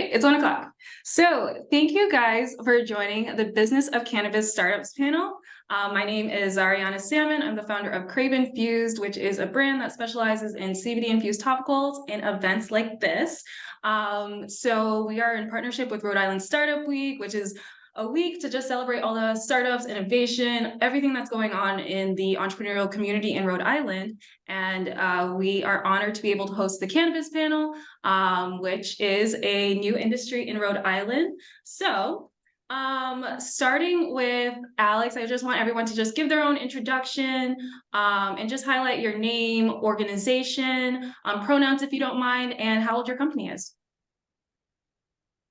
Great, it's 1 o'clock. So thank you guys for joining the Business of Cannabis Startups panel. My name is Zara A. Salmon. I'm the founder of CRAVEInfused, which is a brand that specializes in CBD-infused topicals and events like this. So we are in partnership with Rhode Island Startup Week, which is a week to just celebrate all the startups, innovation, everything that's going on in the entrepreneurial community in Rhode Island. And we are honored to be able to host the Cannabis panel, which is a new industry in Rhode Island. So starting with Alex, I just want everyone to just give their own introduction and just highlight your name, organization, pronouns if you don't mind, and how old your company is.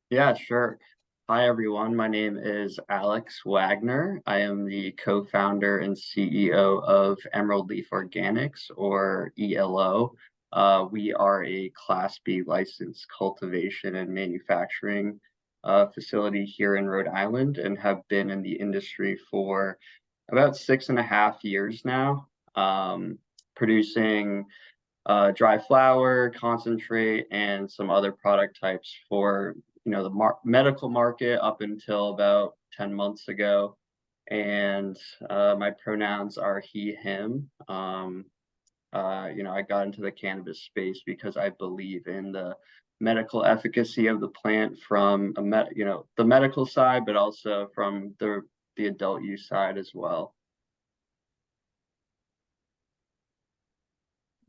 Yeah, sure. Hi, everyone. My name is Alex Wagner. I am the co-founder and CEO of Emerald Leaf Organics, or ELO. We are a Class B licensed cultivation and manufacturing facility here in Rhode Island and have been in the industry for about 6.5 years now, producing dry flower, concentrate, and some other product types for the medical market up until about 10 months ago. And my pronouns are he, him. I got into the cannabis space because I believe in the medical efficacy of the plant from the medical side, but also from the adult use side as well.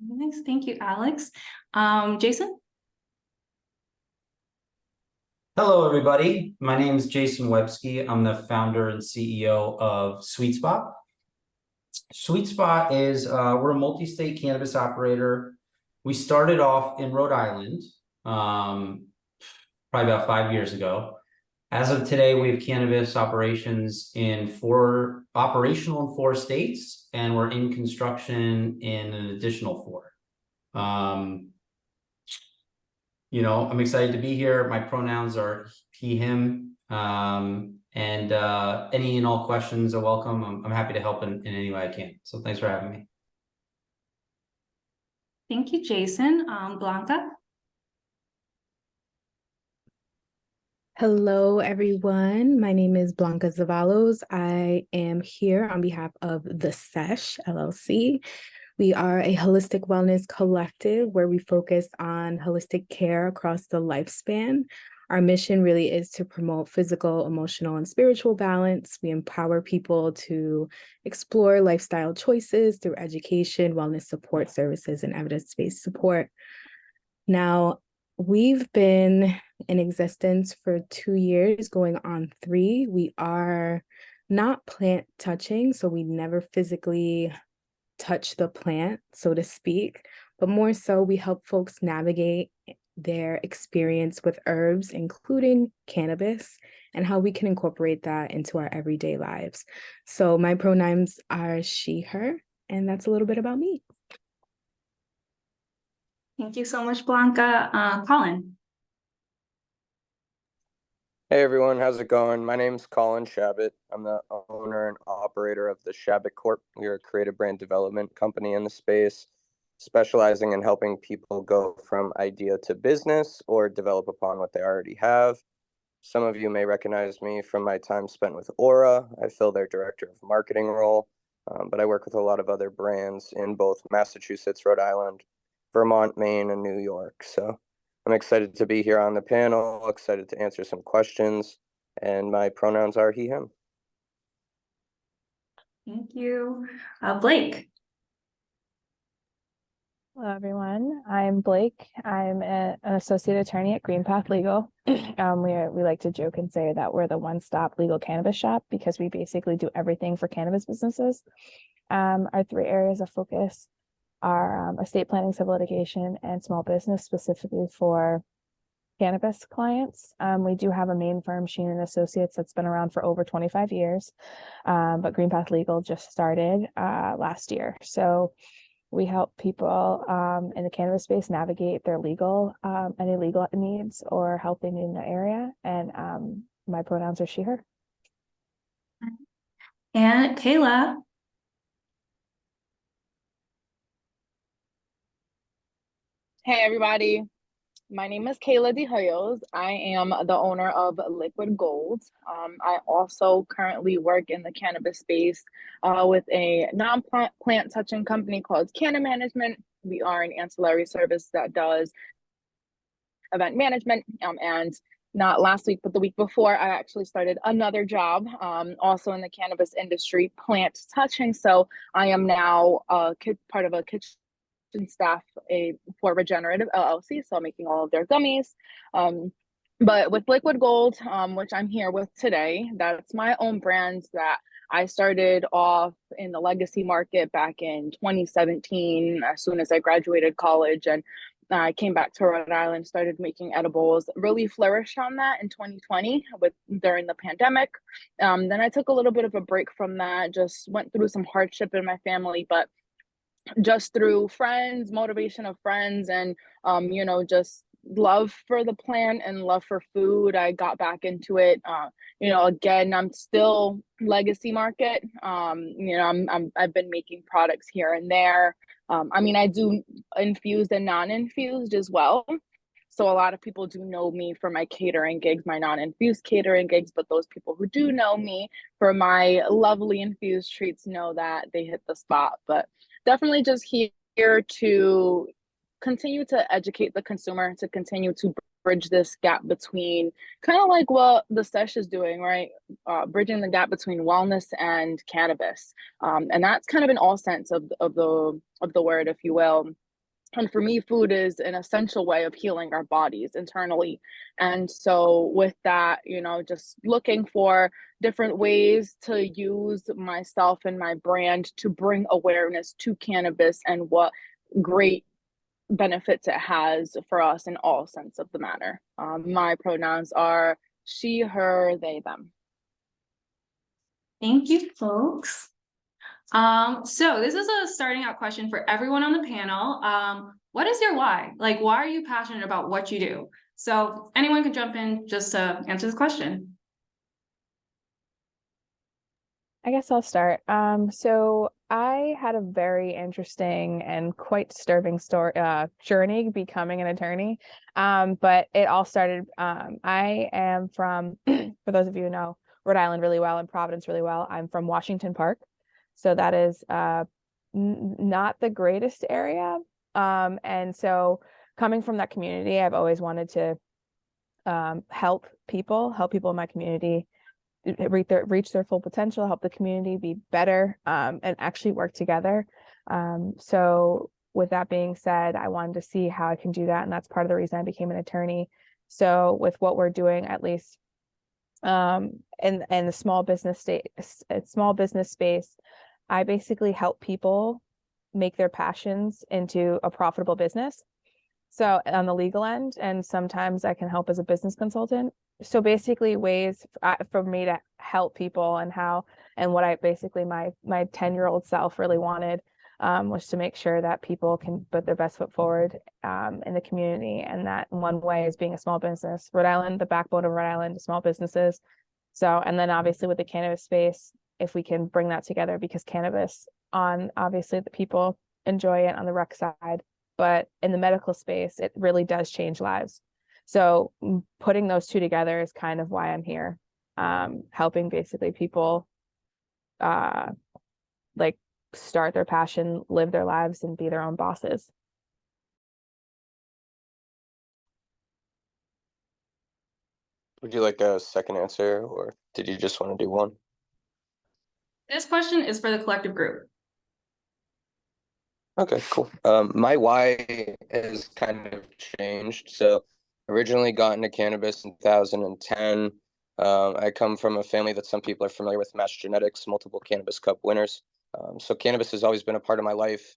Nice, thank you, Alex. Jason? Hello, everybody. My name is Jason Webski. I'm the founder and CEO of Sweetspot. Sweetspot is, we're a multi-state cannabis operator. We started off in Rhode Island, probably about 5 years ago. As of today, we have cannabis operations operational in 4 states, and we're in construction in an additional 4. I'm excited to be here. My pronouns are he, him, and any and all questions are welcome. I'm happy to help in any way I can. So thanks for having me. Thank you, Jason. Blanca? Hello, everyone. My name is Blanca Zevallos. I am here on behalf of the Seshh, LLC. We are a holistic wellness collective where we focus on holistic care across the lifespan. Our mission really is to promote physical, emotional, and spiritual balance. We empower people to explore lifestyle choices through education, wellness support services, and evidence-based support. Now, we've been in existence for 2 years, going on 3. We are not plant touching, so we never physically touch the plant, so to speak, but more so we help folks navigate their experience with herbs, including cannabis, and how we can incorporate that into our everyday lives. So my pronouns are she, her, and that's a little bit about me. Thank you so much, Blanca. Colin? Hey everyone, how's it going? My name's Colin Chabot. I'm the owner and operator of the Chabot Corp. We are a creative brand development company in the space, specializing in helping people go from idea to business or develop upon what they already have. Some of you may recognize me from my time spent with Aura. I fill their director of marketing role, but I work with a lot of other brands in both Massachusetts, Rhode Island, Vermont, Maine, and New York. So I'm excited to be here on the panel, excited to answer some questions, and my pronouns are he, him. Thank you. Blake? Hello, everyone. I'm Blake. I'm an associate attorney at Greenpath Legal. We like to joke and say that we're the one-stop legal cannabis shop because we basically do everything for cannabis businesses. Our 3 areas of focus are estate planning, civil litigation, and small business, specifically for cannabis clients. We do have a main firm, Sheen and Associates, that's been around for over 25 years, but Greenpath Legal just started last year. So we help people in the cannabis space navigate their any legal needs or helping in the area. And my pronouns are she, her. And Keyla? Hey everybody, My name is Keyla DeHoyos. I am the owner of Liquid Gold. I also currently work in the cannabis space with a non-plant touching company called Canna Management. We are an ancillary service that does event management. And not last week, but the week before, I actually started another job, also in the cannabis industry, plant touching. So I am now part of a kitchen staff for Regenerative LLC, so I'm making all of their gummies. But with Liquid Gold, which I'm here with today, that's my own brand that I started off in the legacy market back in 2017, as soon as I graduated college, and I came back to Rhode Island, started making edibles, really flourished on that in 2020 during the pandemic. Then I took a little bit of a break from that, just went through some hardship in my family, but just through friends, motivation of friends, and just love for the plant and love for food, I got back into it. Again, I'm still legacy market. I've been making products here and there. I do infused and non-infused as well. So a lot of people do know me for my catering gigs, my non-infused catering gigs, but those people who do know me for my lovely infused treats know that they hit the spot. But definitely just here to continue to educate the consumer, to continue to bridge this gap between kind of like what the Seshh is doing, right? Bridging the gap between wellness and cannabis. And that's kind of in all sense of the word, if you will. And for me, food is an essential way of healing our bodies internally. And so with that, just looking for different ways to use myself and my brand to bring awareness to cannabis and what great benefits it has for us in all sense of the matter. My pronouns are she, her, they, them. Thank you, folks. So this is a starting out question for everyone on the panel. What is your why? Like, why are you passionate about what you do? So anyone can jump in just to answer this question. I guess I'll start. So I had a very interesting and quite disturbing journey becoming an attorney. But it all started, I am from, for those of you who know Rhode Island really well and Providence really well, I'm from Washington Park. So that is not the greatest area. And so coming from that community, I've always wanted to help people in my community reach their full potential, help the community be better, and actually work together. So with that being said, I wanted to see how I can do that. And that's part of the reason I became an attorney. So with what we're doing, at least in the small business space, I basically help people make their passions into a profitable business. So on the legal end, and sometimes I can help as a business consultant. So basically ways for me to help people and what I basically my 10-year-old self really wanted was to make sure that people can put their best foot forward in the community. And that one way is being a small business. Rhode Island, the backbone of Rhode Island is small businesses. So, and then obviously with the cannabis space, if we can bring that together, because cannabis obviously the people enjoy it on the rec side, but in the medical space, it really does change lives. So putting those two together is kind of why I'm here, helping basically people start their passion, live their lives, and be their own bosses. Would you like a second answer, or did you just want to do one? This question is for the collective group. Okay, cool. My why has kind of changed. So originally got into cannabis in 2010. I come from a family that some people are familiar with, Match Genetics, multiple Cannabis Cup winners. So cannabis has always been a part of my life.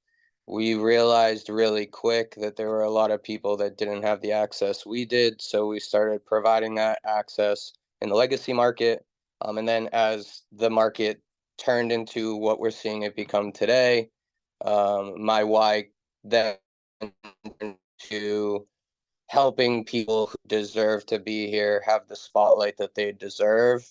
We realized really quick that there were a lot of people that didn't have the access we did. So we started providing that access in the legacy market. And then as the market turned into what we're seeing it become today, my why then to helping people who deserve to be here have the spotlight that they deserve.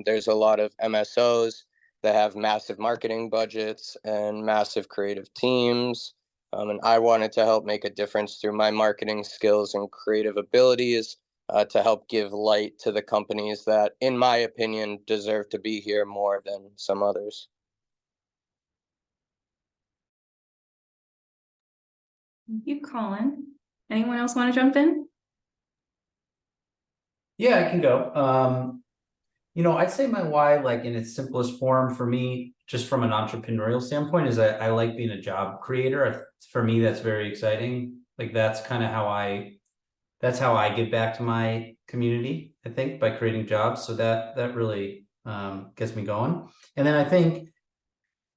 There's a lot of MSOs that have massive marketing budgets and massive creative teams. And I wanted to help make a difference through my marketing skills and creative abilities to help give light to the companies that, in my opinion, deserve to be here more than some others. Thank you, Colin. Anyone else want to jump in? Yeah, I can go. I'd say my why, like in its simplest form for me, just from an entrepreneurial standpoint, is I like being a job creator. For me, that's very exciting. Like that's kind of that's how I give back to my community, I think, by creating jobs. So that really gets me going. And then I think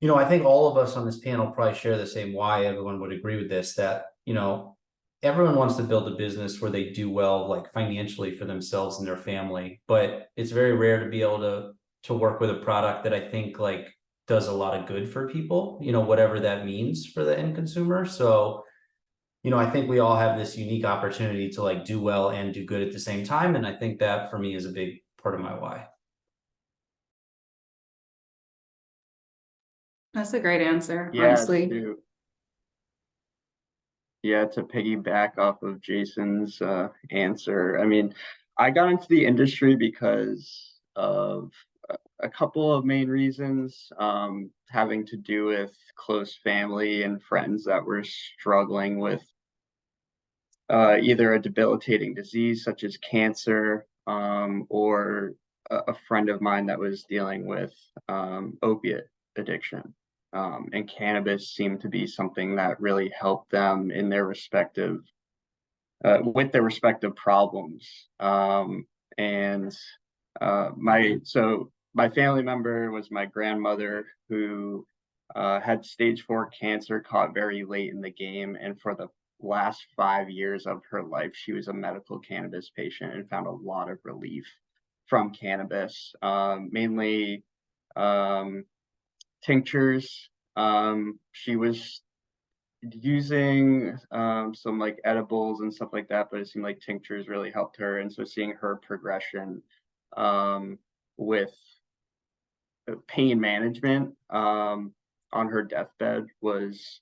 all of us on this panel probably share the same why. Everyone would agree with this, that, everyone wants to build a business where they do well, like financially for themselves and their family, but it's very rare to be able to work with a product that I think like does a lot of good for people, whatever that means for the end consumer. So, I think we all have this unique opportunity to like do well and do good at the same time. And I think that for me is a big part of my why. That's a great answer, Yeah, honestly. to piggyback off of Jason's answer, I mean, I got into the industry because of a couple of main reasons, having to do with close family and friends that were struggling with either a debilitating disease such as cancer, or a friend of mine that was dealing with opiate addiction. And cannabis seemed to be something that really helped them in their respective with their respective problems. And my family member was my grandmother, who had stage 4 cancer, caught very late in the game, and for the last 5 years of her life, she was a medical cannabis patient and found a lot of relief from cannabis, mainly tinctures. She was using some like edibles and stuff like that, but it seemed like tinctures really helped her. And so seeing her progression with pain management on her deathbed was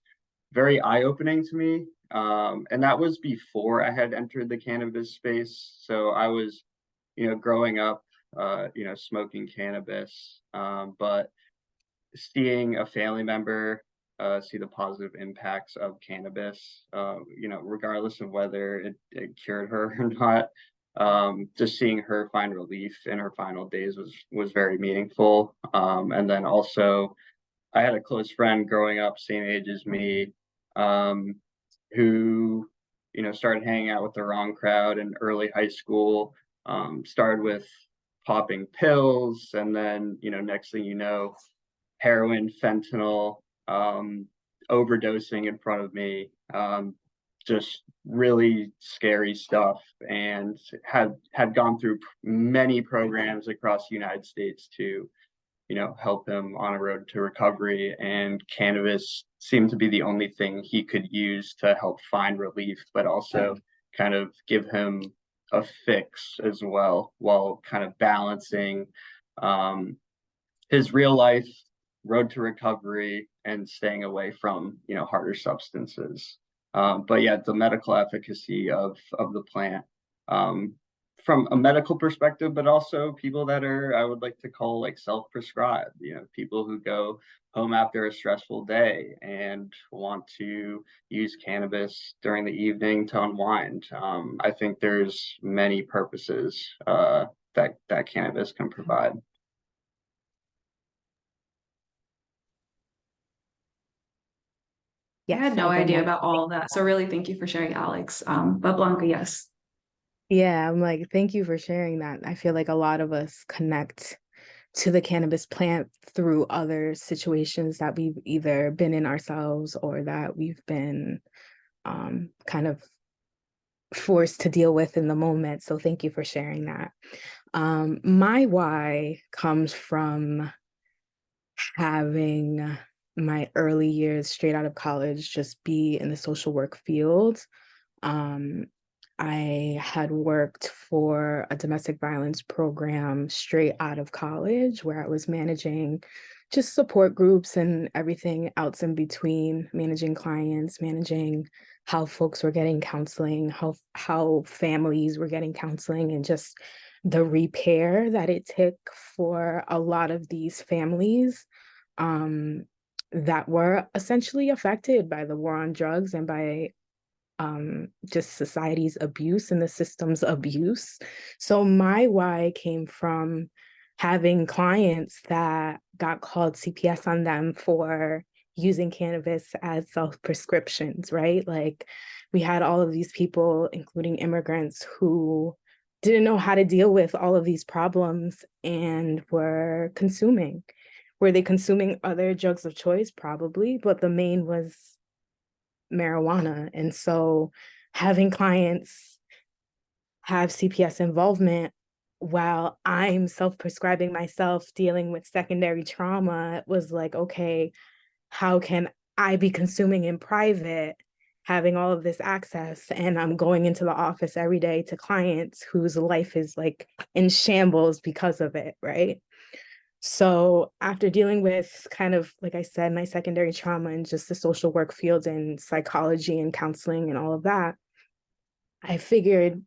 very eye-opening to me. And that was before I had entered the cannabis space. So I was, growing up, smoking cannabis, but seeing a family member see the positive impacts of cannabis, regardless of whether it cured her or not, just seeing her find relief in her final days was very meaningful. And then also, I had a close friend growing up, same age as me, who, started hanging out with the wrong crowd in early high school, started with popping pills, and then, next thing you know, heroin, fentanyl, overdosing in front of me, just really scary stuff, and had gone through many programs across the United States to, help him on a road to recovery. And cannabis seemed to be the only thing he could use to help find relief, but also kind of give him a fix as well, while kind of balancing his real life road to recovery and staying away from, harder substances. But yeah, the medical efficacy of the plant, from a medical perspective, but also people that are, I would like to call like self-prescribed, people who go home after a stressful day and want to use cannabis during the evening to unwind. I think there's many purposes that cannabis can provide. I had no I idea can- about all of that. So really, thank you for sharing, Alex. But Blanca, yes. Yeah, I'm like, thank you for sharing that. I feel like a lot of us connect to the cannabis plant through other situations that we've either been in ourselves or that we've been kind of forced to deal with in the moment. So thank you for sharing that. My why comes from having my early years straight out of college just be in the social work field. I had worked for a domestic violence program straight out of college, where I was managing just support groups and everything else in between, managing clients, managing how folks were getting counseling, how families were getting counseling, and just the repair that it took for a lot of these families that were essentially affected by the war on drugs and by just society's abuse and the system's abuse. So my why came from having clients that got called CPS on them for using cannabis as self-prescriptions, right? Like we had all of these people, including immigrants, who didn't know how to deal with all of these problems and were consuming. Were they consuming other drugs of choice? Probably, but the main was marijuana. And so having clients have CPS involvement while I'm self-prescribing myself, dealing with secondary trauma, was like, okay, how can I be consuming in private, having all of this access, and I'm going into the office every day to clients whose life is like in shambles because of it, right? So after dealing with kind of, like I said, my secondary trauma and just the social work field and psychology and counseling and all of that, I figured,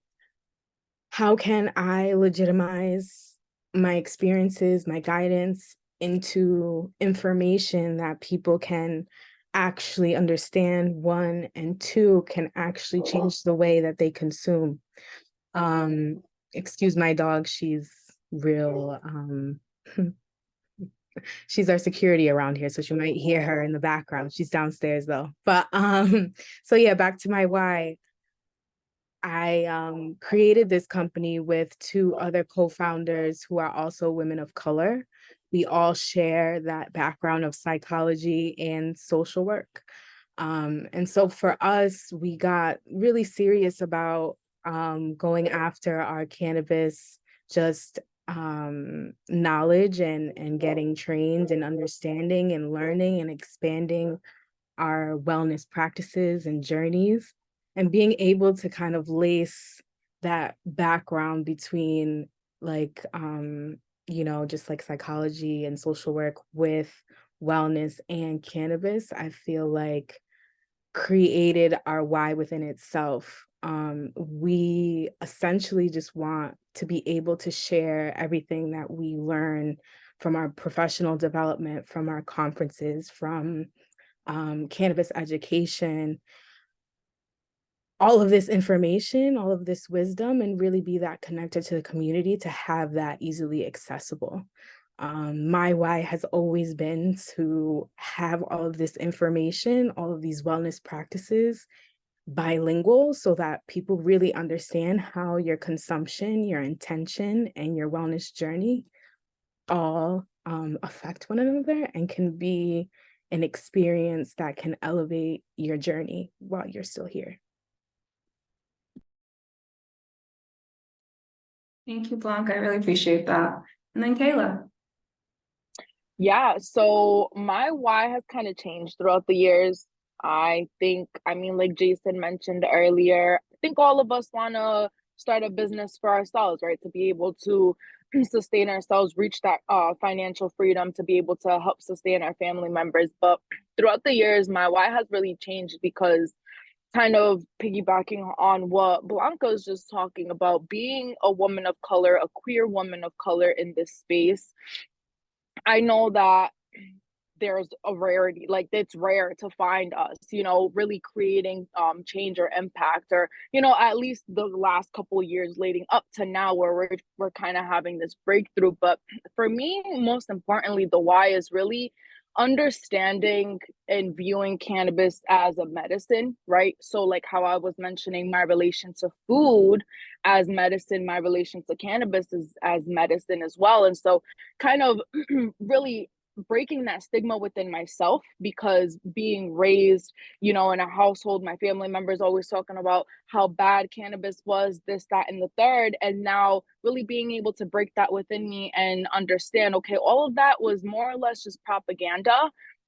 how can I legitimize my experiences, my guidance into information that people can actually understand, one, and two, can actually change the way that they consume. Excuse my dog, she's real, she's our security around here, so you might hear her in the background. She's downstairs though. But so yeah, back to my why. I created this company with two other co-founders who are also women of color. We all share that background of psychology and social work. And so for us, we got really serious about going after our cannabis just knowledge and getting trained and understanding and learning and expanding our wellness practices and journeys, and being able to kind of lace that background between like just like psychology and social work with wellness and cannabis, I feel like created our why within itself. We essentially just want to be able to share everything that we learn from our professional development, from our conferences, from cannabis education, all of this information, all of this wisdom, and really be that connected to the community to have that easily accessible. My why has always been to have all of this information, all of these wellness practices bilingual, so that people really understand how your consumption, your intention, and your wellness journey all affect one another and can be an experience that can elevate your journey while you're still here. Thank you, Blanca. I really appreciate that. And then Keyla. Yeah, so my why has kind of changed throughout the years. I think, I mean, like Jason mentioned earlier, I think all of us want to start a business for ourselves, right? To be able to sustain ourselves, reach that financial freedom, to be able to help sustain our family members. But throughout the years, my why has really changed because, kind of piggybacking on what Blanca was just talking about, being a woman of color, a queer woman of color in this space, I know that there's a rarity, like it's rare to find us, really creating change or impact, or at least the last couple of years leading up to now, where we're kind of having this breakthrough. But for me, most importantly, the why is really understanding and viewing cannabis as a medicine, right? So like how I was mentioning my relation to food as medicine, my relation to cannabis is as medicine as well. And so kind of really breaking that stigma within myself, because being raised, in a household, my family members always talking about how bad cannabis was, this, that, and the third. And now really being able to break that within me and understand, okay, all of that was more or less just propaganda.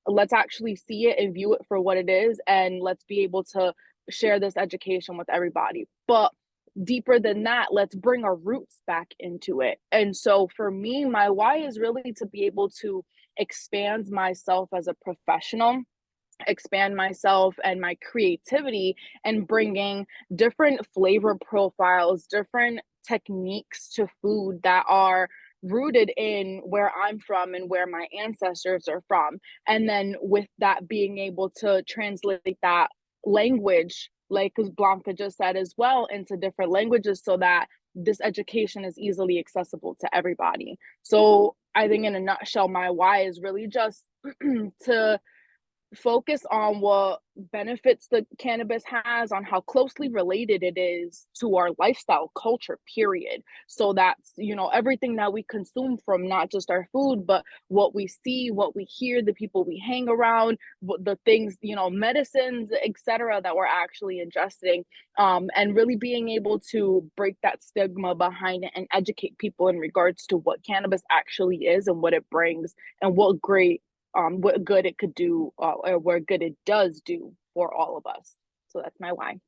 Let's actually see it and view it for what it is. And let's be able to share this education with everybody. But deeper than that, let's bring our roots back into it. And so for me, my why is really to be able to expand myself as a professional, expand myself and my creativity, and bringing different flavor profiles, different techniques to food that are rooted in where I'm from and where my ancestors are from. And then with that, being able to translate that language, like Blanca just said as well, into different languages so that this education is easily accessible to everybody. So I think in a nutshell, my why is really just to focus on what benefits the cannabis has, on how closely related it is to our lifestyle culture, period. So that's, you know, everything that we consume, from not just our food, but what we see, what we hear, the people we hang around, the things, you know, medicines, etc., that we're actually ingesting, and really being able to break that stigma behind it and educate people in regards to what cannabis actually is and what it brings, and what good it could do, or what good it does do for all of us. So that's my why.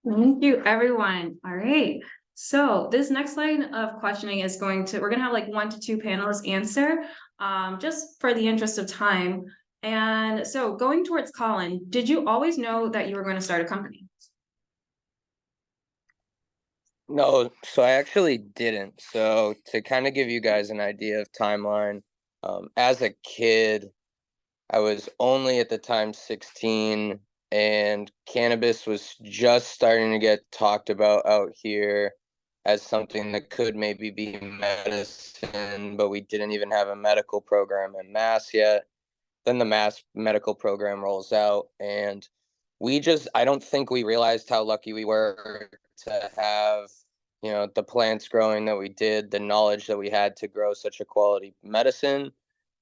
Thank you, everyone. All right. So this next line of questioning is we're going to have like 1 to 2 panelists answer, just for the interest of time. And so going towards Colin, did you always know that you were going to start a company? No, so I actually didn't. So to kind of give you guys an idea of timeline, as a kid, I was only at the time 16, and cannabis was just starting to get talked about out here as something that could maybe be medicine, but we didn't even have a medical program in Mass yet. Then the Mass medical program rolls out, and I don't think we realized how lucky we were to have, you know, the plants growing that we did, the knowledge that we had to grow such a quality medicine.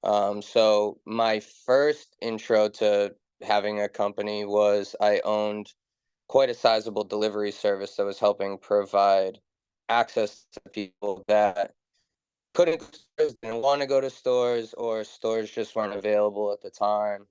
So my first intro to having a company was I owned quite a sizable delivery service that was helping provide access to people that couldn't go to stores, didn't want to go to stores, or stores just weren't available at the time.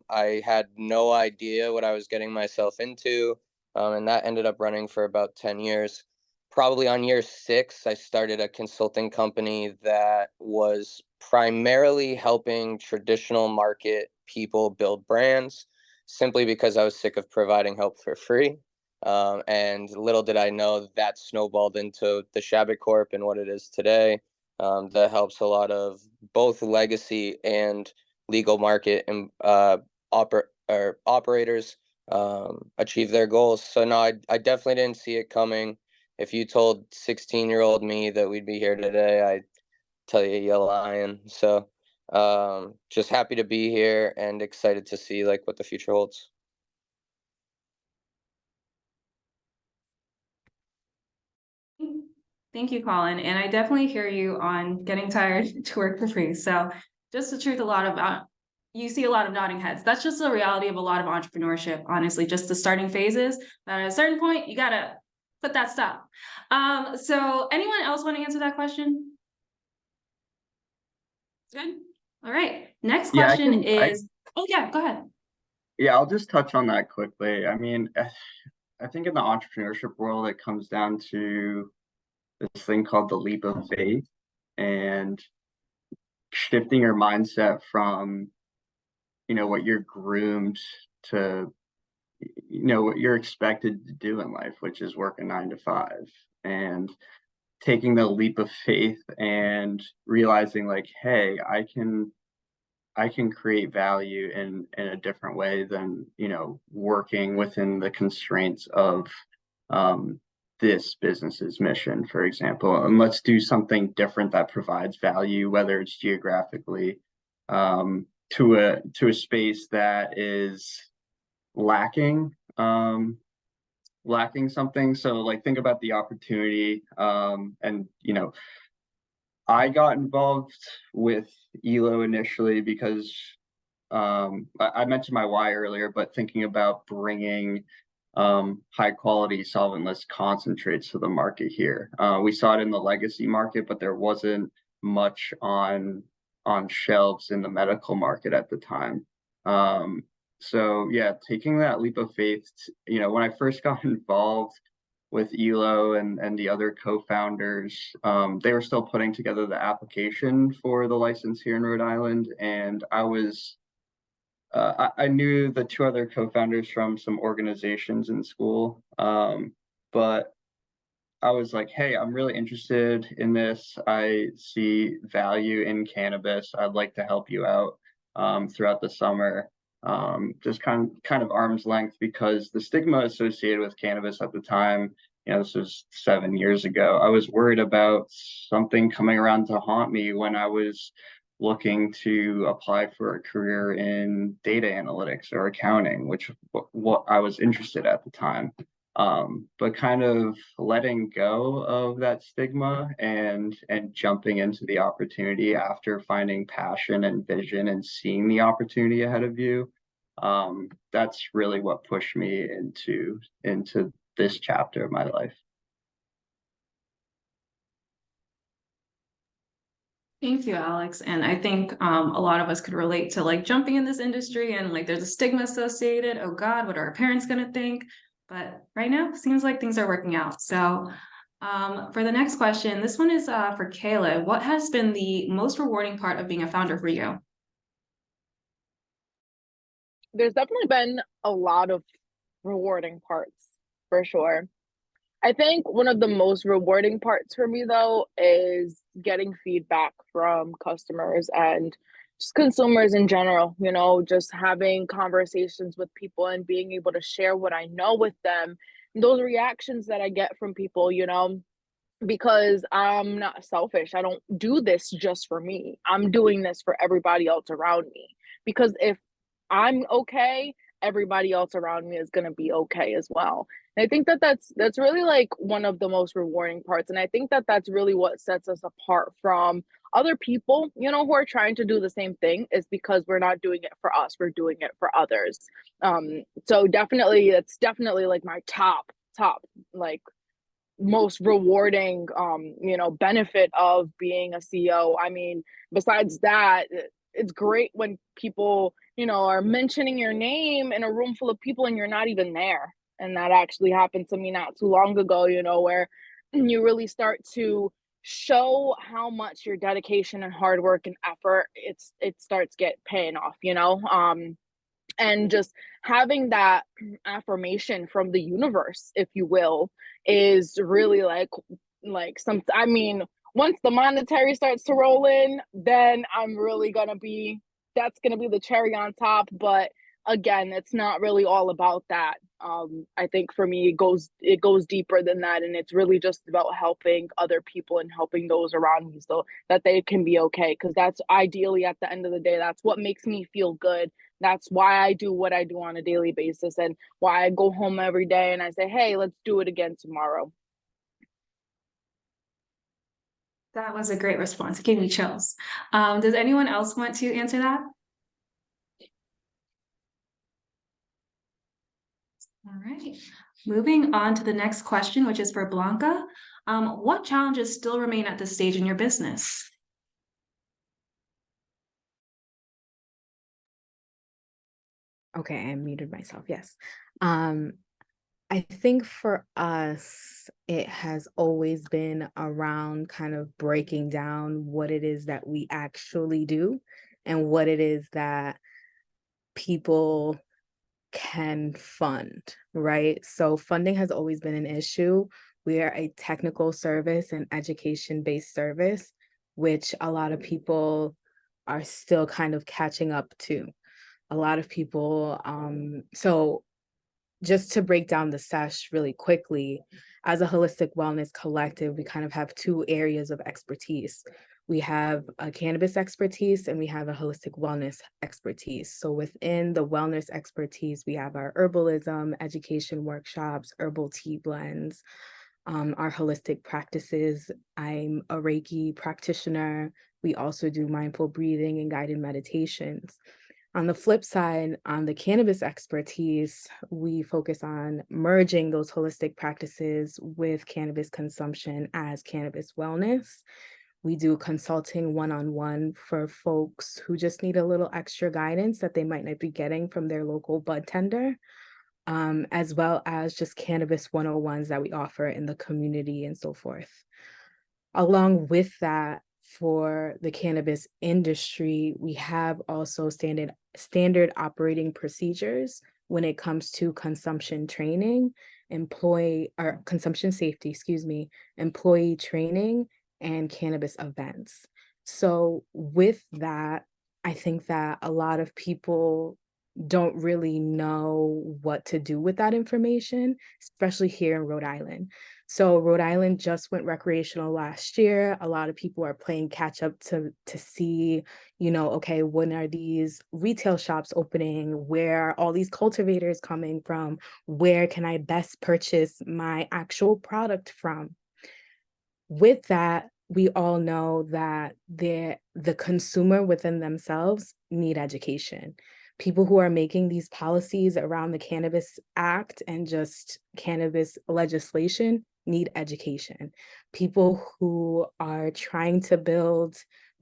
I had no idea what I was getting myself into, and that ended up running for about 10 years. Probably on year 6, I started a consulting company that was primarily helping traditional market people build brands, simply because I was sick of providing help for free. And little did I know that snowballed into the Chabot Corp and what it is today. That helps a lot of both legacy and legal market and operators achieve their goals. So no, I definitely didn't see it coming. If you told 16-year-old me that we'd be here today, I'd tell you you're lying. So just happy to be here and excited to see like what the future holds. Thank you, Colin. And I definitely hear you on getting tired to work for free. So just the truth, you see a lot of nodding heads. That's just the reality of a lot of entrepreneurship, honestly, just the starting phases. But at a certain point, you gotta put that stop. So anyone else want to answer that question? Good. All right. Next question is, oh yeah, go ahead. Yeah, I'll just touch on that quickly. I mean, I think in the entrepreneurship world, it comes down to this thing called the leap of faith, and shifting your mindset from, you know, what you're groomed to, you know, what you're expected to do in life, which is work a 9 to 5, and taking the leap of faith and realizing like, hey, I can create value in a different way than, you know, working within the constraints of this business's mission, for example. And let's do something different that provides value, whether it's geographically, to a space that is lacking something. So like, think about the opportunity, and you know, I got involved with ELO initially because I mentioned my why earlier, but thinking about bringing high quality solventless concentrates to the market here. We saw it in the legacy market, but there wasn't much on shelves in the medical market at the time. So yeah, taking that leap of faith, when I first got involved with ELO and the other co-founders, they were still putting together the application for the license here in Rhode Island, and I knew the two other co-founders from some organizations in school, but I was like, hey, I'm really interested in this. I see value in cannabis. I'd like to help you out throughout the summer. Just kind of arm's length, because the stigma associated with cannabis at the time, this was 7 years ago. I was worried about something coming around to haunt me when I was looking to apply for a career in data analytics or accounting, which what I was interested at the time. But kind of letting go of that stigma and jumping into the opportunity after finding passion and vision and seeing the opportunity ahead of you. That's really what pushed me into this chapter of my life. Thank you, Alex. And I think a lot of us could relate to like jumping in this industry and like there's a stigma associated. Oh God, what are our parents going to think? But right now, seems like things are working out. So for the next question, this one is for Keyla. What has been the most rewarding part of being a founder for you? There's definitely been a lot of rewarding parts for sure. I think one of the most rewarding parts for me though is getting feedback from customers and just consumers in general, just having conversations with people and being able to share what I know with them. Those reactions that I get from people, because I'm not selfish. I don't do this just for me. I'm doing this for everybody else around me. Because if I'm okay, everybody else around me is going to be okay as well. And I think that that's really like one of the most rewarding parts, and I think that that's really what sets us apart from other people, who are trying to do the same thing, is because we're not doing it for us, we're doing it for others. So definitely, it's definitely like my top like most rewarding benefit of being a CEO. I mean, besides that, it's great when people are mentioning your name in a room full of people and you're not even there. And that actually happened to me not too long ago, where you really start to show how much your dedication and hard work and effort it starts get paying off, and just having that affirmation from the universe, if you will, is really like some, I mean, once the monetary starts to roll in, then I'm really that's gonna be the cherry on top. But again, it's not really all about that. I think for me, it goes deeper than that, and it's really just about helping other people and helping those around me so that they can be okay. Because that's ideally, at the end of the day, that's what makes me feel good. That's why I do what I do on a daily basis, and why I go home every day and I say, hey, let's do it again tomorrow. That was a great response. It gave me chills. Does anyone else want to answer that? All right. Moving on to the next question, which is for Blanca. What challenges still remain at this stage in your business? Okay, I muted myself. Yes. I think for us, it has always been around kind of breaking down what it is that we actually do and what it is that people can fund, right? So funding has always been an issue. We are a technical service and education-based service, which a lot of people are still kind of catching up to. A lot of people, so just to break down the Seshh really quickly, as a holistic wellness collective, we kind of have two areas of expertise. We have a cannabis expertise and we have a holistic wellness expertise. So within the wellness expertise, we have our herbalism, education workshops, herbal tea blends, our holistic practices. I'm a Reiki practitioner. We also do mindful breathing and guided meditations. On the flip side, on the cannabis expertise, we focus on merging those holistic practices with cannabis consumption as cannabis wellness. We do consulting one-on-one for folks who just need a little extra guidance that they might not be getting from their local bud tender, as well as just cannabis 101s that we offer in the community and so forth. Along with that, for the cannabis industry, we have also standard operating procedures when it comes to consumption training, consumption safety, employee training, and cannabis events. So with that, I think that a lot of people don't really know what to do with that information, especially here in Rhode Island. So Rhode Island just went recreational last year. A lot of people are playing catch up to see, okay, when are these retail shops opening? Where are all these cultivators coming from? Where can I best purchase my actual product from? With that, we all know that the consumer within themselves need education. People who are making these policies around the Cannabis Act and just cannabis legislation need education. People who are trying to build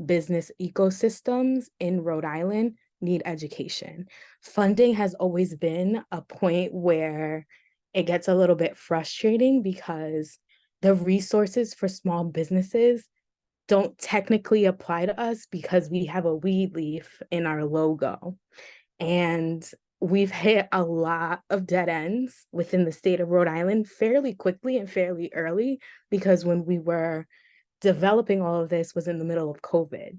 business ecosystems in Rhode Island need education. Funding has always been a point where it gets a little bit frustrating because the resources for small businesses don't technically apply to us because we have a weed leaf in our logo. And we've hit a lot of dead ends within the state of Rhode Island fairly quickly and fairly early, because when we were developing all of this was in the middle of COVID.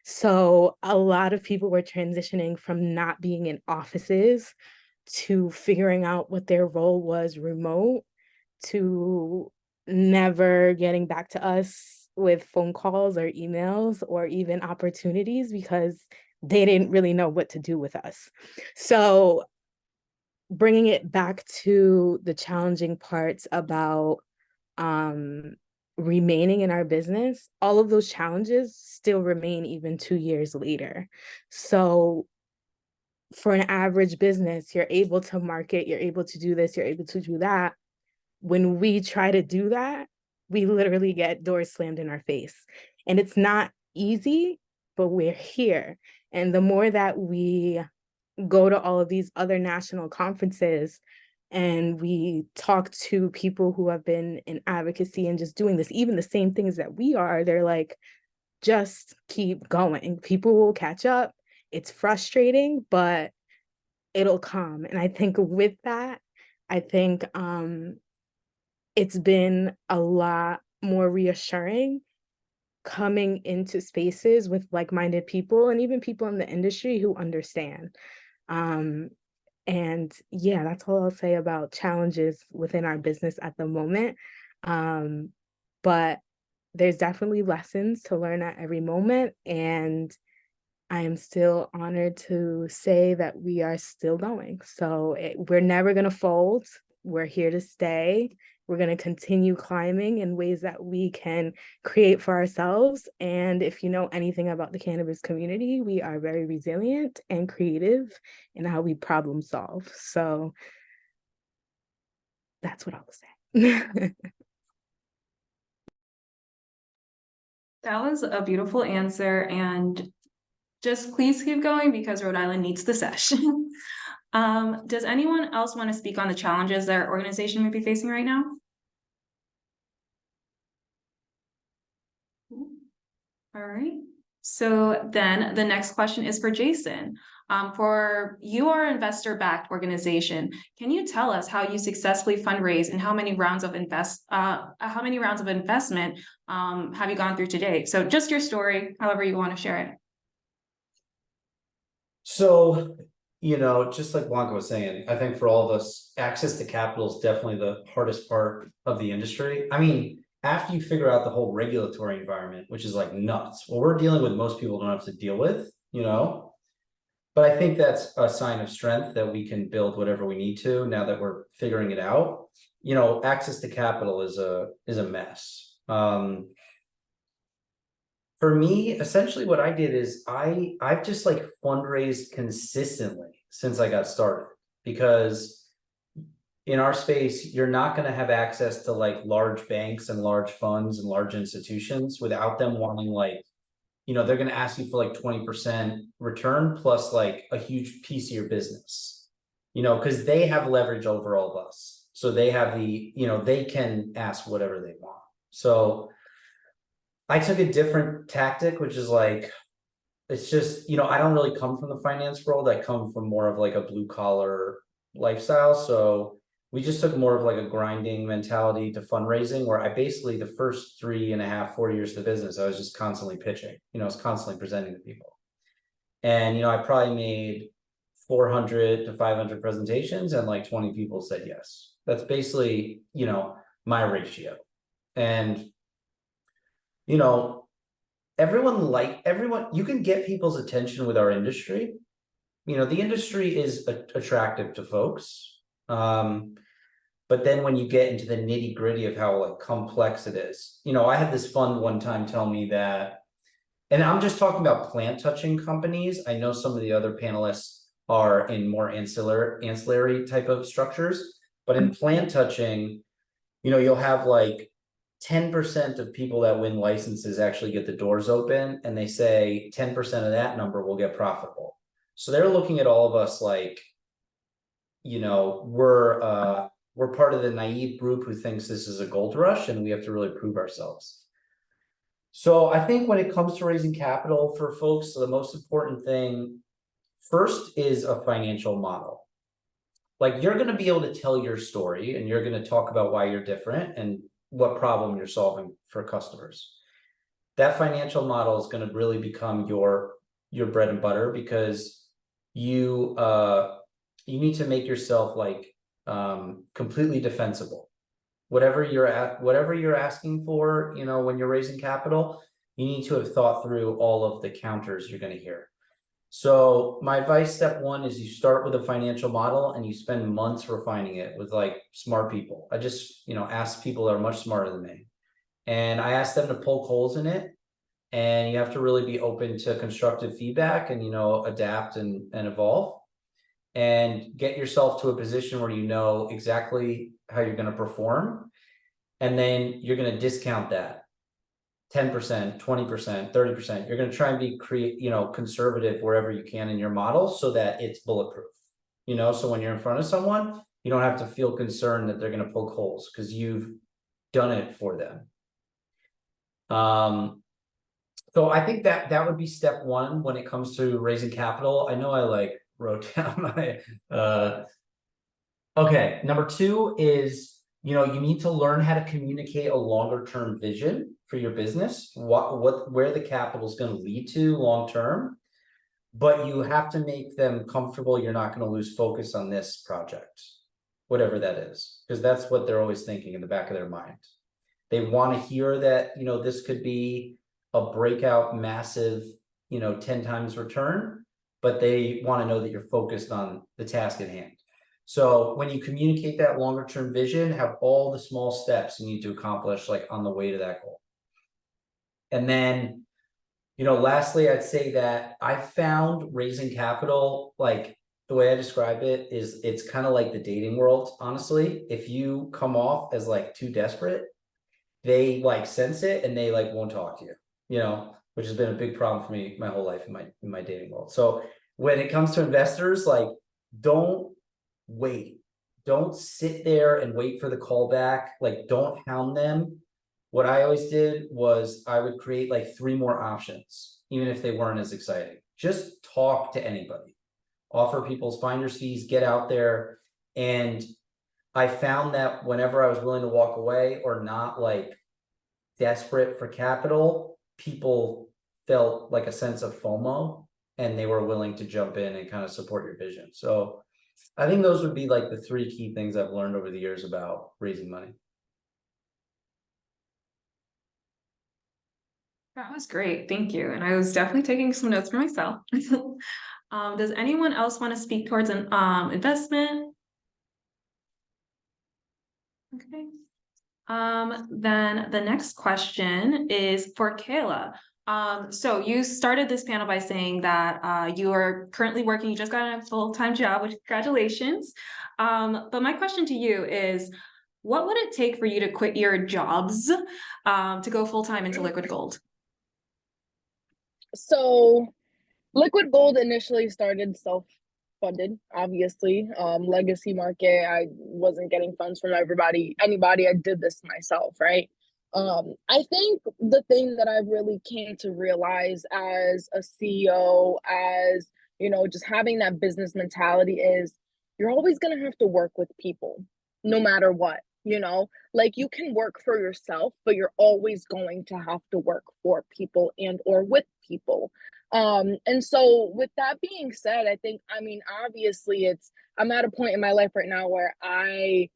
So a lot of people were transitioning from not being in offices to figuring out what their role was remote, to never getting back to us with phone calls or emails or even opportunities because they didn't really know what to do with us. So bringing it back to the challenging parts about remaining in our business, all of those challenges still remain even 2 years later. So for an average business, you're able to market, you're able to do this, you're able to do that. When we try to do that, we literally get doors slammed in our face. And it's not easy, but we're here. And the more that we go to all of these other national conferences and we talk to people who have been in advocacy and just doing this, even the same things that we are, they're like, just keep going. People will catch up. It's frustrating, but it'll come. And I think with that, it's been a lot more reassuring coming into spaces with like-minded people and even people in the industry who understand. And yeah, that's all I'll say about challenges within our business at the moment. But there's definitely lessons to learn at every moment. And I am still honored to say that we are still going. So we're never going to fold. We're here to stay. We're going to continue climbing in ways that we can create for ourselves. And if you know anything about the cannabis community, we are very resilient and creative in how we problem solve. So that's what I will say. That was a beautiful answer, and just please keep going because Rhode Island needs the Seshh. Does anyone else want to speak on the challenges their organization may be facing right now? All right. So then the next question is for Jason. For your investor-backed organization, can you tell us how you successfully fundraise and how many rounds of investment have you gone through today? So just your story, however you want to share it. So, just like Blanca was saying, I think for all of us, access to capital is definitely the hardest part of the industry. I mean, after you figure out the whole regulatory environment, which is like nuts, what we're dealing with, most people don't have to deal with, but I think that's a sign of strength that we can build whatever we need to now that we're figuring it out. Access to capital is a mess. For me, essentially what I did is I've just fundraised consistently since I got started, because in our space, you're not going to have access to like large banks and large funds and large institutions without them wanting like, they're going to ask you for like 20% return plus like a huge piece of your business, because they have leverage over all of us. So they have they can ask whatever they want. So I took a different tactic, which is like, it's just, I don't really come from the finance world. I come from more of like a blue collar lifestyle. So we just took more of like a grinding mentality to fundraising, where I basically, the first 3.5, 4 years of the business, I was just constantly pitching, I was constantly presenting to people. And, I probably made 400 to 500 presentations and like 20 people said yes. That's basically, my ratio. And, everyone, you can get people's attention with our industry. The industry is attractive to folks. But then when you get into the nitty gritty of how like complex it is, I had this fund one time tell me that, and I'm just talking about plant touching companies. I know some of the other panelists are in more ancillary type of structures, but in plant touching, you'll have like 10% of people that win licenses actually get the doors open, and they say 10% of that number will get profitable. So they're looking at all of us like, we're part of the naive group who thinks this is a gold rush and we have to really prove ourselves. So I think when it comes to raising capital for folks, the most important thing first is a financial model. Like, you're going to be able to tell your story and you're going to talk about why you're different and what problem you're solving for customers. That financial model is going to really become your bread and butter, because you need to make yourself like completely defensible. Whatever you're asking for, when you're raising capital, you need to have thought through all of the counters you're going to hear. So my advice, step one, is you start with a financial model and you spend months refining it with like smart people. I just, ask people that are much smarter than me, and I ask them to poke holes in it. And you have to really be open to constructive feedback and, adapt and evolve, and get yourself to a position where you know exactly how you're going to perform. And then you're going to discount that 10%, 20%, 30%. You're going to try and be conservative wherever you can in your model so that it's bulletproof. So when you're in front of someone, you don't have to feel concerned that they're going to poke holes because you've done it for them. So I think that would be step one when it comes to raising capital. I know I wrote down my okay. Number two is, you need to learn how to communicate a longer term vision for your business, where the capital is going to lead to long term, but you have to make them comfortable. You're not going to lose focus on this project, whatever that is, because that's what they're always thinking in the back of their mind. They want to hear that, this could be a breakout, massive, 10 times return, but they want to know that you're focused on the task at hand. So when you communicate that longer term vision, have all the small steps you need to accomplish like on the way to that goal. And then, lastly, I'd say that I found raising capital, like the way I describe it is it's kind of like the dating world. Honestly, if you come off as like too desperate, they like sense it and they like won't talk to you, which has been a big problem for me my whole life in my dating world. So when it comes to investors, like, don't wait. Don't sit there and wait for the call back. Like, don't hound them. What I always did was I would create like 3 more options, even if they weren't as exciting. Just talk to anybody, offer people's finder's fees, get out there. And I found that whenever I was willing to walk away or not like desperate for capital, people felt like a sense of FOMO and they were willing to jump in and kind of support your vision. So I think those would be like the 3 key things I've learned over the years about raising money. That was great. Thank you. And I was definitely taking some notes for myself. Does anyone else want to speak towards an investment? Okay. Then the next question is for Keyla. So you started this panel by saying that you are currently working, you just got a full-time job, which congratulations. But my question to you is, what would it take for you to quit your jobs to go full-time into Liquid Gold? So Liquid Gold initially started self-funded, obviously. Legacy market, I wasn't getting funds from anybody. I did this myself, right? I think the thing that I really came to realize as a CEO, as just having that business mentality is you're always gonna have to work with people, no matter what. Like you can work for yourself, but you're always going to have to work for people and or with people. And so with that being said, obviously I'm at a point in my life right now where I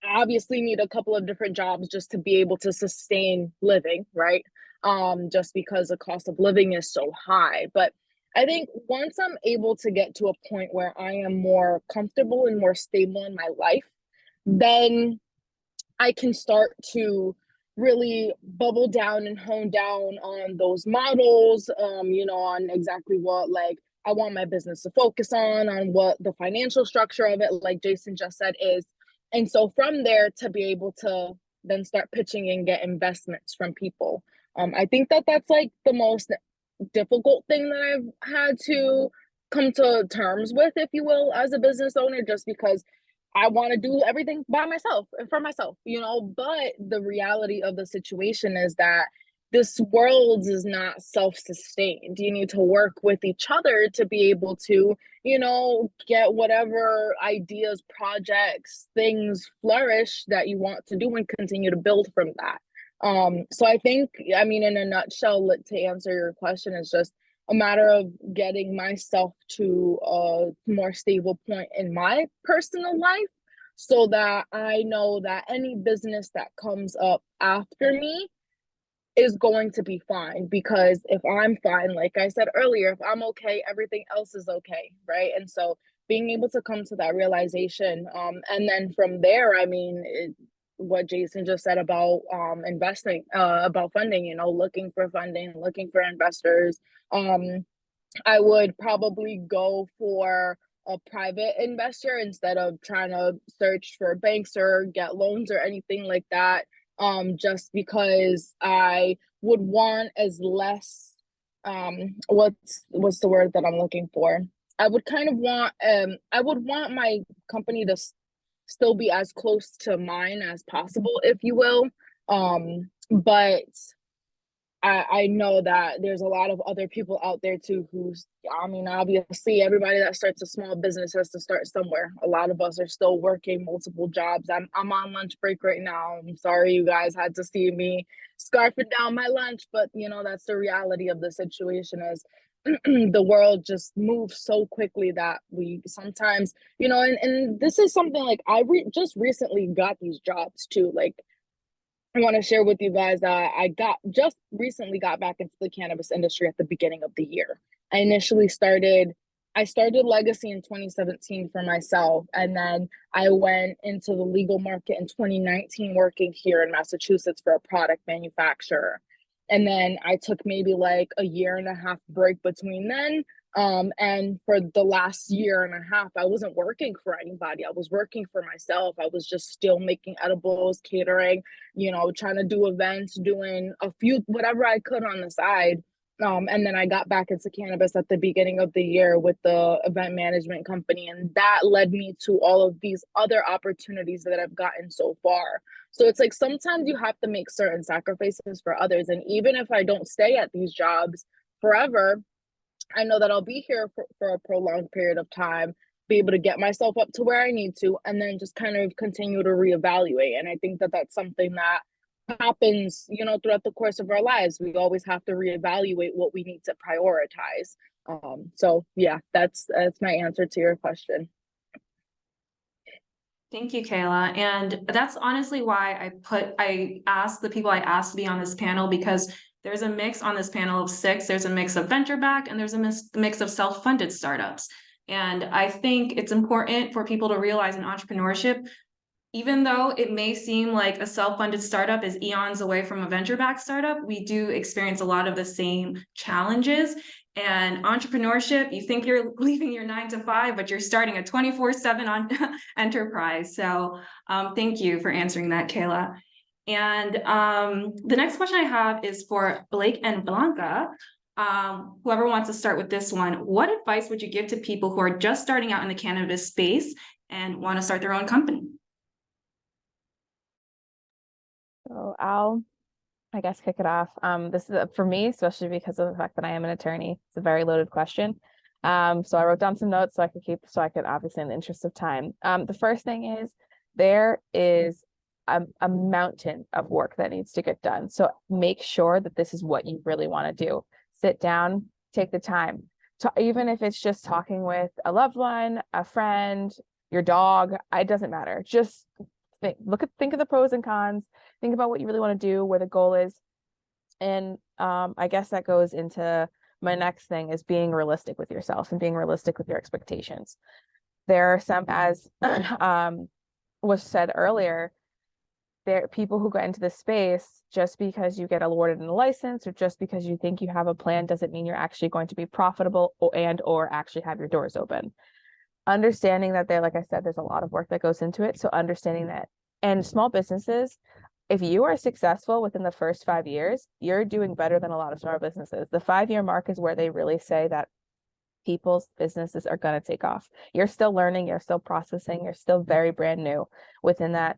obviously need a couple of different jobs just to be able to sustain living, right? Just because the cost of living is so high. But I think once I'm able to get to a point where I am more comfortable and more stable in my life, then I can start to really bubble down and hone down on those models, on exactly what like I want my business to focus on what the financial structure of it, like Jason just said, is. And so from there to be able to then start pitching and get investments from people. I think that that's like the most difficult thing that I've had to come to terms with, if you will, as a business owner, just because I want to do everything by myself and for myself, but the reality of the situation is that this world is not self-sustained. You need to work with each other to be able to, get whatever ideas, projects, things flourish that you want to do and continue to build from that. So I think, in a nutshell, to answer your question, is just a matter of getting myself to a more stable point in my personal life so that I know that any business that comes up after me is going to be fine. Because if I'm fine, like I said earlier, if I'm okay, everything else is okay, right? And so being able to come to that realization, and then from there, what Jason just said about investing, about funding, looking for funding, looking for investors. I would probably go for a private investor instead of trying to search for banks or get loans or anything like that. Just because I would want as less, what's the word that I'm looking for? I would kind of want, I would want my company to still be as close to mine as possible, if you will. But I know that there's a lot of other people out there too who's, obviously everybody that starts a small business has to start somewhere. A lot of us are still working multiple jobs. I'm on lunch break right now. I'm sorry you guys had to see me scarfing down my lunch, but that's the reality of the situation is the world just moves so quickly that we sometimes, and this is something like just recently got these jobs too. Like, I want to share with you guys that I just recently got back into the cannabis industry at the beginning of the year. I started Legacy in 2017 for myself, and then I went into the legal market in 2019 working here in Massachusetts for a product manufacturer. And then I took maybe like a year and a half break between then. And for the last year and a half, I wasn't working for anybody. I was working for myself. I was just still making edibles, catering, trying to do events, doing a few, whatever I could on the side. And then I got back into cannabis at the beginning of the year with the event management company. And that led me to all of these other opportunities that I've gotten so far. So it's like sometimes you have to make certain sacrifices for others. And even if I don't stay at these jobs forever, I know that I'll be here for a prolonged period of time, be able to get myself up to where I need to, and then just kind of continue to reevaluate. And I think that that's something that happens, throughout the course of our lives. We always have to reevaluate what we need to prioritize. So yeah, that's my answer to your question. Thank you, Keyla. And that's honestly why I asked the people I asked to be on this panel, because there's a mix on this panel of 6. There's a mix of venture back and there's a mix of self-funded startups. And I think it's important for people to realize in entrepreneurship, even though it may seem like a self-funded startup is eons away from a venture-backed startup, we do experience a lot of the same challenges. And entrepreneurship, you think you're leaving your 9 to 5, but you're starting a 24/7 on enterprise. So thank you for answering that, Keyla. And the next question I have is for Blake and Blanca. Whoever wants to start with this one, what advice would you give to people who are just starting out in the cannabis space and want to start their own company? So I guess, kick it off. This is for me, especially because of the fact that I am an attorney. It's a very loaded question. So I wrote down some notes so I could obviously, in the interest of time. The first thing is there is a mountain of work that needs to get done. So make sure that this is what you really want to do. Sit down, take the time. Even if it's just talking with a loved one, a friend, your dog, it doesn't matter. Just think of the pros and cons. Think about what you really want to do, where the goal is. And I guess that goes into my next thing, is being realistic with yourself and being realistic with your expectations. There are some, as was said earlier, there are people who get into this space just because you get awarded a license or just because you think you have a plan doesn't mean you're actually going to be profitable or actually have your doors open. Understanding that like I said, there's a lot of work that goes into it. So understanding that, and small businesses, if you are successful within the first 5 years, you're doing better than a lot of small businesses. The 5-year mark is where they really say that people's businesses are going to take off. You're still learning, you're still processing, you're still very brand new within that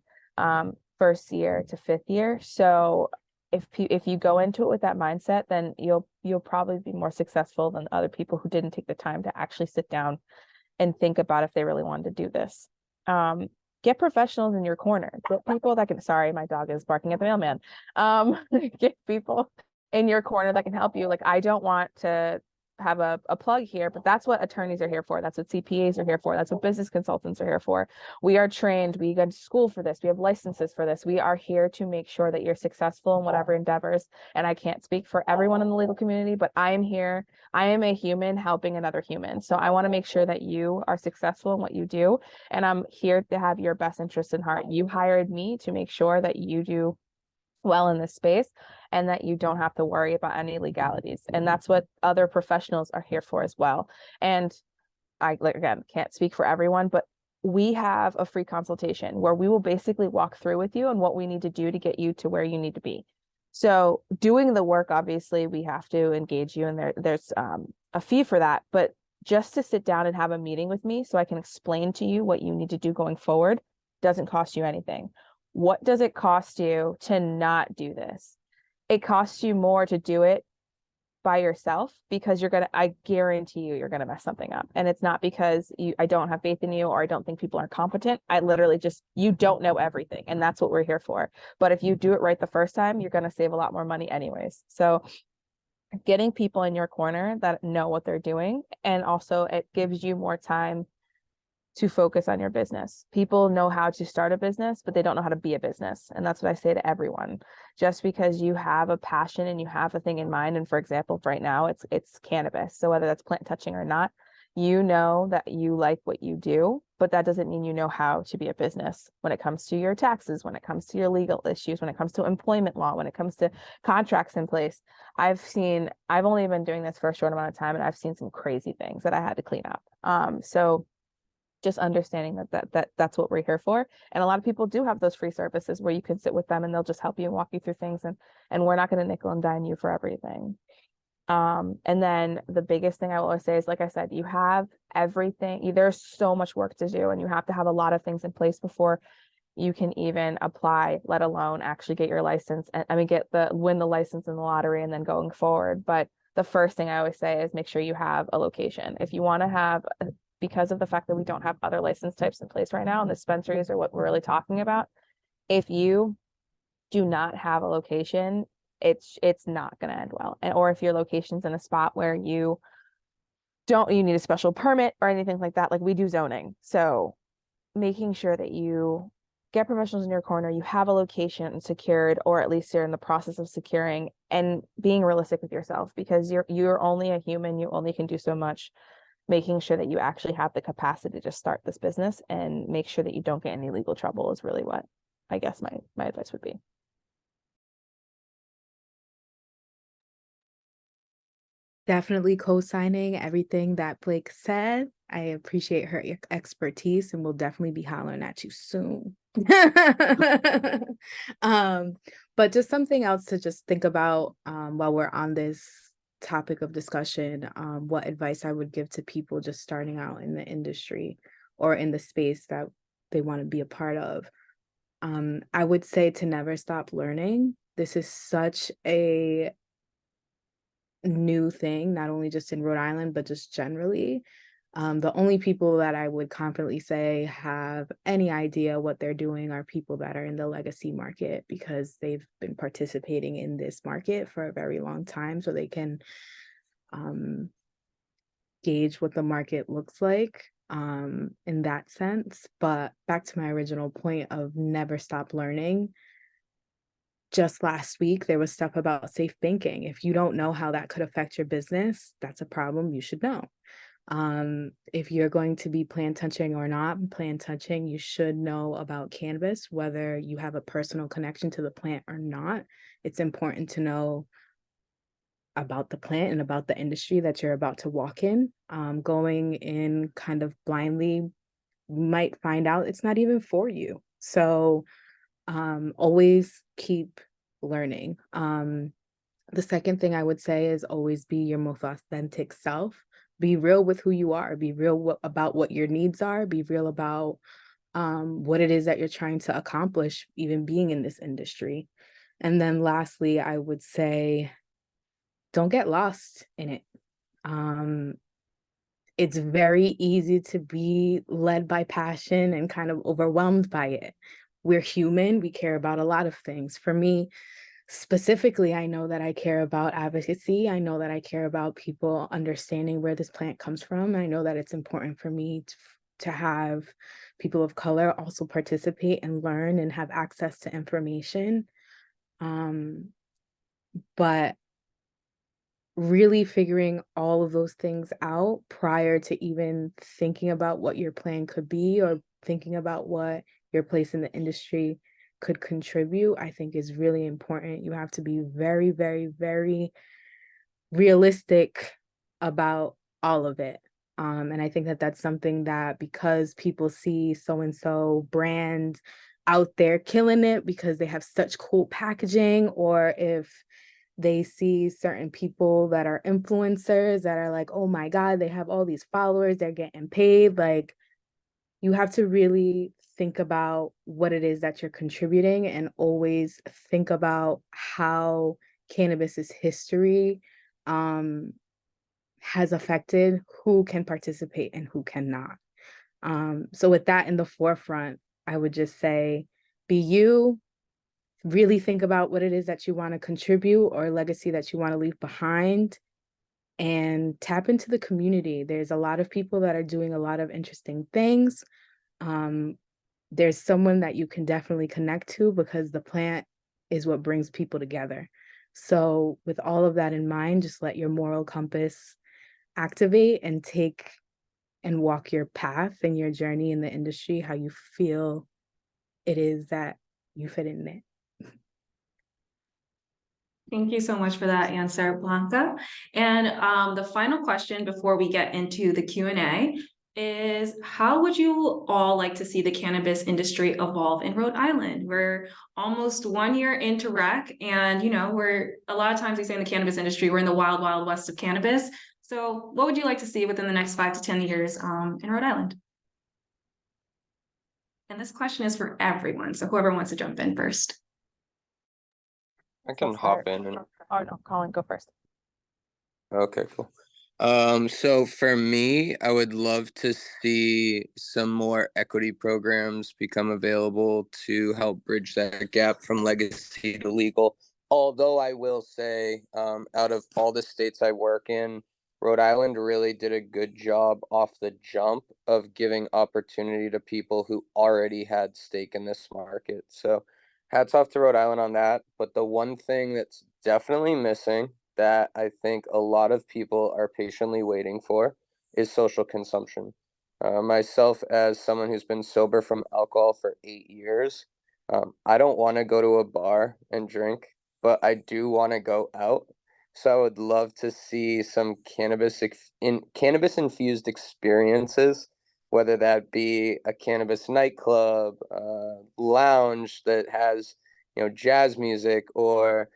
first year to 5th year. So if you go into it with that mindset, then you'll probably be more successful than other people who didn't take the time to actually sit down and think about if they really wanted to do this. Get professionals in your corner. Get people that can, sorry, my dog is barking at the mailman. Get people in your corner that can help you. Like, I don't want to have a plug here, but that's what attorneys are here for. That's what CPAs are here for. That's what business consultants are here for. We are trained. We go to school for this. We have licenses for this. We are here to make sure that you're successful in whatever endeavors. And I can't speak for everyone in the legal community, but I am here. I am a human helping another human. So I want to make sure that you are successful in what you do. And I'm here to have your best interest in heart. You hired me to make sure that you do well in this space and that you don't have to worry about any legalities. And that's what other professionals are here for as well. And I, again, can't speak for everyone, but we have a free consultation where we will basically walk through with you and what we need to do to get you to where you need to be. So doing the work, obviously we have to engage you, and there's a fee for that, but just to sit down and have a meeting with me so I can explain to you what you need to do going forward doesn't cost you anything. What does it cost you to not do this? It costs you more to do it by yourself, because I guarantee you're gonna mess something up. And it's not because I don't have faith in you or I don't think people are competent. I literally you don't know everything, and that's what we're here for. But if you do it right the first time, you're gonna save a lot more money anyways. So getting people in your corner that know what they're doing, and also it gives you more time to focus on your business. People know how to start a business, but they don't know how to be a business. And that's what I say to everyone. Just because you have a passion and you have a thing in mind, and for example, right now it's cannabis. So whether that's plant touching or not, you know that you like what you do, but that doesn't mean you know how to be a business when it comes to your taxes, when it comes to your legal issues, when it comes to employment law, when it comes to contracts in place. I've only been doing this for a short amount of time, and I've seen some crazy things that I had to clean up. So just understanding that's what we're here for. And a lot of people do have those free services where you can sit with them and they'll just help you and walk you through things, and we're not going to nickel and dime you for everything. And then the biggest thing I will always say is, like I said, you have everything. There's so much work to do, and you have to have a lot of things in place before you can even apply, let alone actually get your license. And win the license in the lottery and then going forward. But the first thing I always say is make sure you have a location. If you want to have, because of the fact that we don't have other license types in place right now, and dispensaries are what we're really talking about, if you do not have a location, it's not going to end well. Or if your location's in a spot where you need a special permit or anything like that, like we do zoning. So making sure that you get professionals in your corner, you have a location secured, or at least you're in the process of securing, and being realistic with yourself, because you're only a human, you only can do so much. making sure that you actually have the capacity to start this business and make sure that you don't get any legal trouble is really what I guess my advice would be. Definitely co-signing everything that Blake said. I appreciate her expertise and we'll definitely be hollering at you soon. But just something else to just think about while we're on this topic of discussion, what advice I would give to people just starting out in the industry or in the space that they want to be a part of. I would say to never stop learning. This is such a new thing, not only just in Rhode Island, but just generally. The only people that I would confidently say have any idea what they're doing are people that are in the legacy market because they've been participating in this market for a very long time, so they can gauge what the market looks like in that sense. But back to my original point of never stop learning. Just last week, there was stuff about safe banking. If you don't know how that could affect your business, that's a problem you should know. If you're going to be plant touching or not plant touching, you should know about cannabis, whether you have a personal connection to the plant or not. It's important to know about the plant and about the industry that you're about to walk in. Going in kind of blindly, you might find out it's not even for you. So always keep learning. The second thing I would say is always be your most authentic self. Be real with who you are. Be real about what your needs are. Be real about what it is that you're trying to accomplish, even being in this industry. And then lastly, I would say, don't get lost in it. It's very easy to be led by passion and kind of overwhelmed by it. We're human. We care about a lot of things. For me, specifically, I know that I care about advocacy. I know that I care about people understanding where this plant comes from. I know that it's important for me to have people of color also participate and learn and have access to information. But really figuring all of those things out prior to even thinking about what your plan could be or thinking about what your place in the industry could contribute, I think is really important. You have to be very, very, very realistic about all of it. And I think that that's something that because people see so-and-so brand out there killing it because they have such cool packaging, or if they see certain people that are influencers that are like, oh my God, they have all these followers, they're getting paid. Like, you have to really think about what it is that you're contributing and always think about how cannabis's history has affected who can participate and who cannot. So with that in the forefront, I would just say, be you. Really think about what it is that you want to contribute or legacy that you want to leave behind, and tap into the community. There's a lot of people that are doing a lot of interesting things. There's someone that you can definitely connect to because the plant is what brings people together. So with all of that in mind, just let your moral compass activate and take and walk your path and your journey in the industry, how you feel it is that you fit in it. Thank you so much for that answer, Blanca. And the final question before we get into the Q&A is, how would you all like to see the cannabis industry evolve in Rhode Island? We're almost 1 year into rec, and we're a lot of times we say in the cannabis industry, we're in the wild, wild west of cannabis. So what would you like to see within the next 5 to 10 years in Rhode Island? And this question is for everyone, so whoever wants to jump in first. I can hop in and Oh no, Colin, go first. okay, cool. So for me, I would love to see some more equity programs become available to help bridge that gap from legacy to legal. Although I will say, out of all the states I work in, Rhode Island really did a good job off the jump of giving opportunity to people who already had stake in this market. So hats off to Rhode Island on that. But the one thing that's definitely missing that I think a lot of people are patiently waiting for is social consumption. Myself, as someone who's been sober from alcohol for 8 years, I don't want to go to a bar and drink, but I do want to go out. So I would love to see some cannabis infused experiences, whether that be a cannabis nightclub, lounge that has, jazz music, or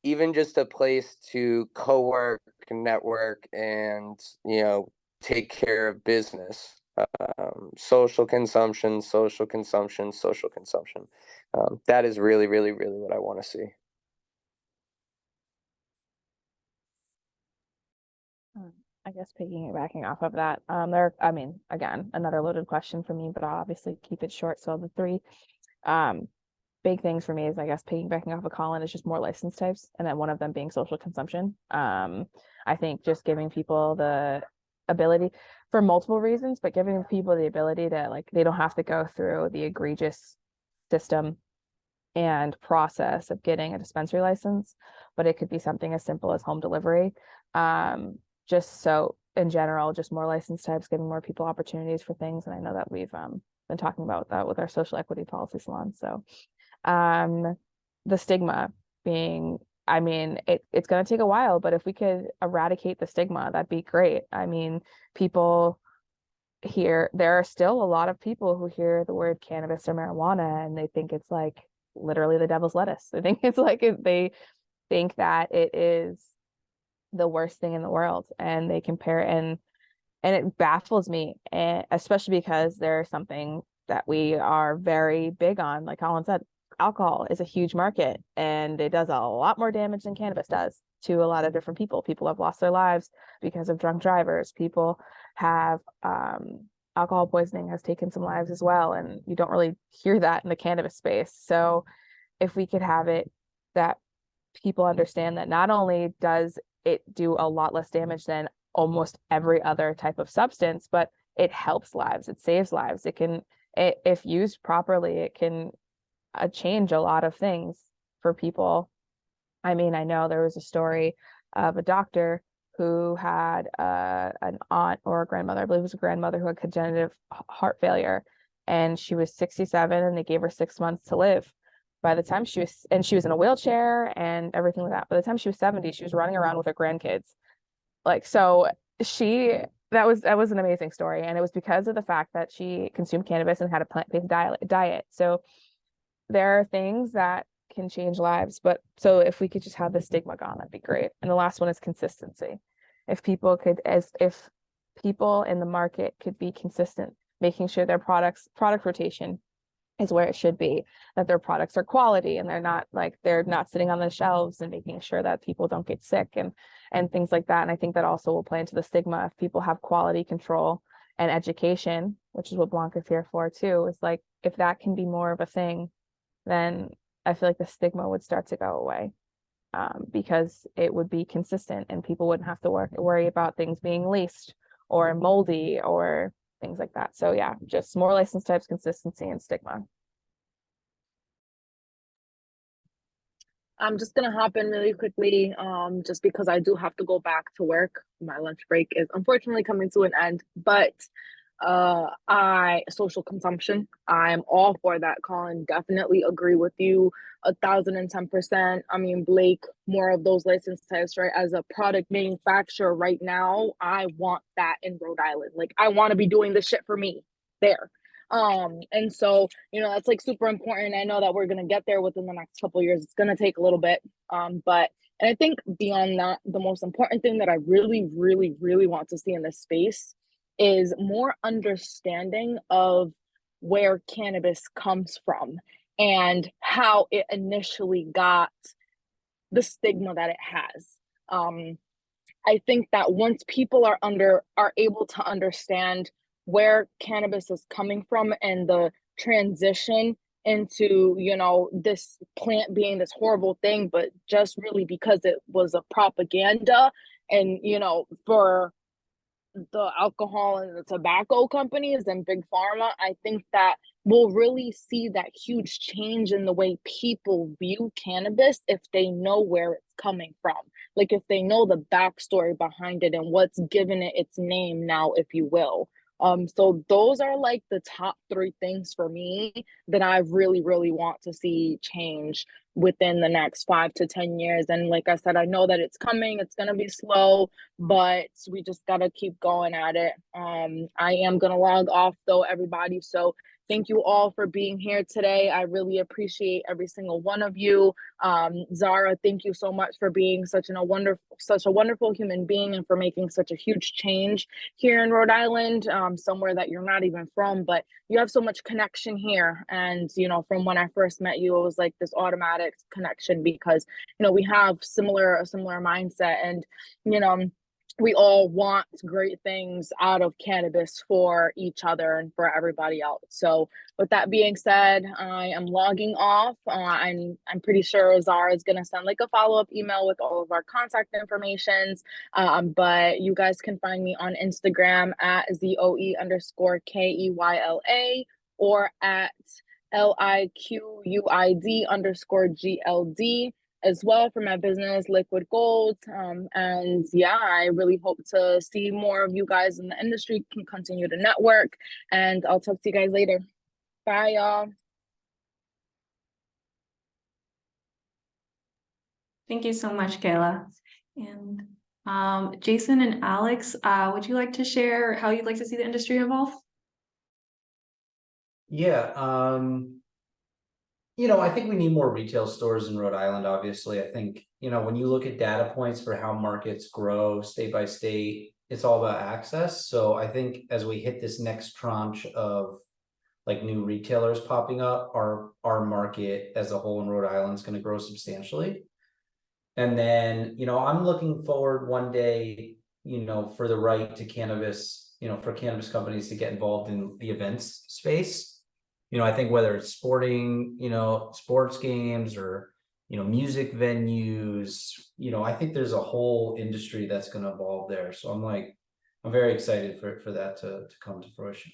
even just a place to co-work, network, and, take care of business. Social consumption, social consumption, social consumption. That is really, really, really what I want to see. I guess piggybacking off of that, again, another loaded question for me, but I'll obviously keep it short. So the three big things for me is, I guess, piggybacking off of Colin, is just more license types, and then one of them being social consumption. I think just giving people the ability, for multiple reasons, but giving people the ability to, like, they don't have to go through the egregious system and process of getting a dispensary license, but it could be something as simple as home delivery. Just so in general, just more license types, giving more people opportunities for things. And I know that we've been talking about that with our social equity policy salon. So the stigma being, it's going to take a while, but if we could eradicate the stigma, that'd be great. People here, there are still a lot of people who hear the word cannabis or marijuana and they think it's like literally the devil's lettuce. I think it's like, they think that it is the worst thing in the world, and they compare it, and it baffles me, and especially because there's something that we are very big on. Like Colin said, alcohol is a huge market, and it does a lot more damage than cannabis does to a lot of different people. People have lost their lives because of drunk drivers. People have alcohol poisoning has taken some lives as well, and you don't really hear that in the cannabis space. So if we could have it that people understand that not only does it do a lot less damage than almost every other type of substance, but it helps lives, it saves lives. If used properly, it can change a lot of things for people. I know there was a story of a doctor who had an aunt or a grandmother, I believe it was a grandmother, who had congenital heart failure, and she was 67 and they gave her 6 months to live. By the time she was in a wheelchair and everything like that. By the time she was 70, she was running around with her grandkids. So that was an amazing story. And it was because of the fact that she consumed cannabis and had a plant-based diet. So there are things that can change lives, but so if we could just have the stigma gone, that'd be great. And the last one is consistency. If people in the market could be consistent, making sure their product rotation is where it should be, that their products are quality and they're not sitting on the shelves, and making sure that people don't get sick and things like that. And I think that also will play into the stigma. If people have quality control and education, which is what Blanca's here for too, is like, if that can be more of a thing, then I feel like the stigma would start to go away, because it would be consistent and people wouldn't have to worry about things being leased or moldy or things like that. So yeah, just more license types, consistency, and stigma. I'm just gonna hop in really quickly, just because I do have to go back to work. My lunch break is unfortunately coming to an end, but social consumption, I'm all for that. Colin, definitely agree with you 1,010%. Blake, more of those license types, right? As a product manufacturer right now, I want that in Rhode Island. Like, I want to be doing this shit for me there. And so, that's like super important. I know that we're gonna get there within the next couple of years. It's gonna take a little bit, but and I think beyond that, the most important thing that I really, really, really want to see in this space is more understanding of where cannabis comes from and how it initially got the stigma that it has. I think that once people are able to understand where cannabis is coming from and the transition into, this plant being this horrible thing, but just really because it was a propaganda and, for the alcohol and the tobacco companies and big pharma, I think that we'll really see that huge change in the way people view cannabis if they know where it's coming from. like if they know the backstory behind it and what's given it its name now, if you will. So those are like the top three things for me that I really, really want to see change within the next 5 to 10 years. And like I said, I know that it's coming, it's gonna be slow, but we just gotta keep going at it. I am gonna log off though, everybody. So thank you all for being here today. I really appreciate every single one of you. Zara, thank you so much for being such a wonderful human being and for making such a huge change here in Rhode Island, somewhere that you're not even from, but you have so much connection here. And, you know, from when I first met you, it was like this automatic connection because, you know, we have a similar mindset and, you know, we all want great things out of cannabis for each other and for everybody else. So with that being said, I am logging off. I'm pretty sure Zara is going to send like a follow-up email with all of our contact informations. But you guys can find me on Instagram at ZOE_KEYLA or at LIQUID_GLD as well for my business, Liquid Gold. And yeah, I really hope to see more of you guys in the industry, can continue to network, and I'll talk to you guys later. Bye, y'all. Thank you so much, Kayla. And Jason and Alex, would you like to share how you'd like to see the industry evolve? Yeah, you know, I think we need more retail stores in Rhode Island, obviously. I think, you know, when you look at data points for how markets grow state by state, it's all about access. So I think as we hit this next tranche of like new retailers popping up, our market as a whole in Rhode Island is going to grow substantially. And then, you know, I'm looking forward one day, you know, for the right to cannabis, you know, for cannabis companies to get involved in the events space. You know, I think whether it's sporting, you know, sports games or, you know, music venues, you know, I think there's a whole industry that's going to evolve there. So I'm very excited for that to come to fruition.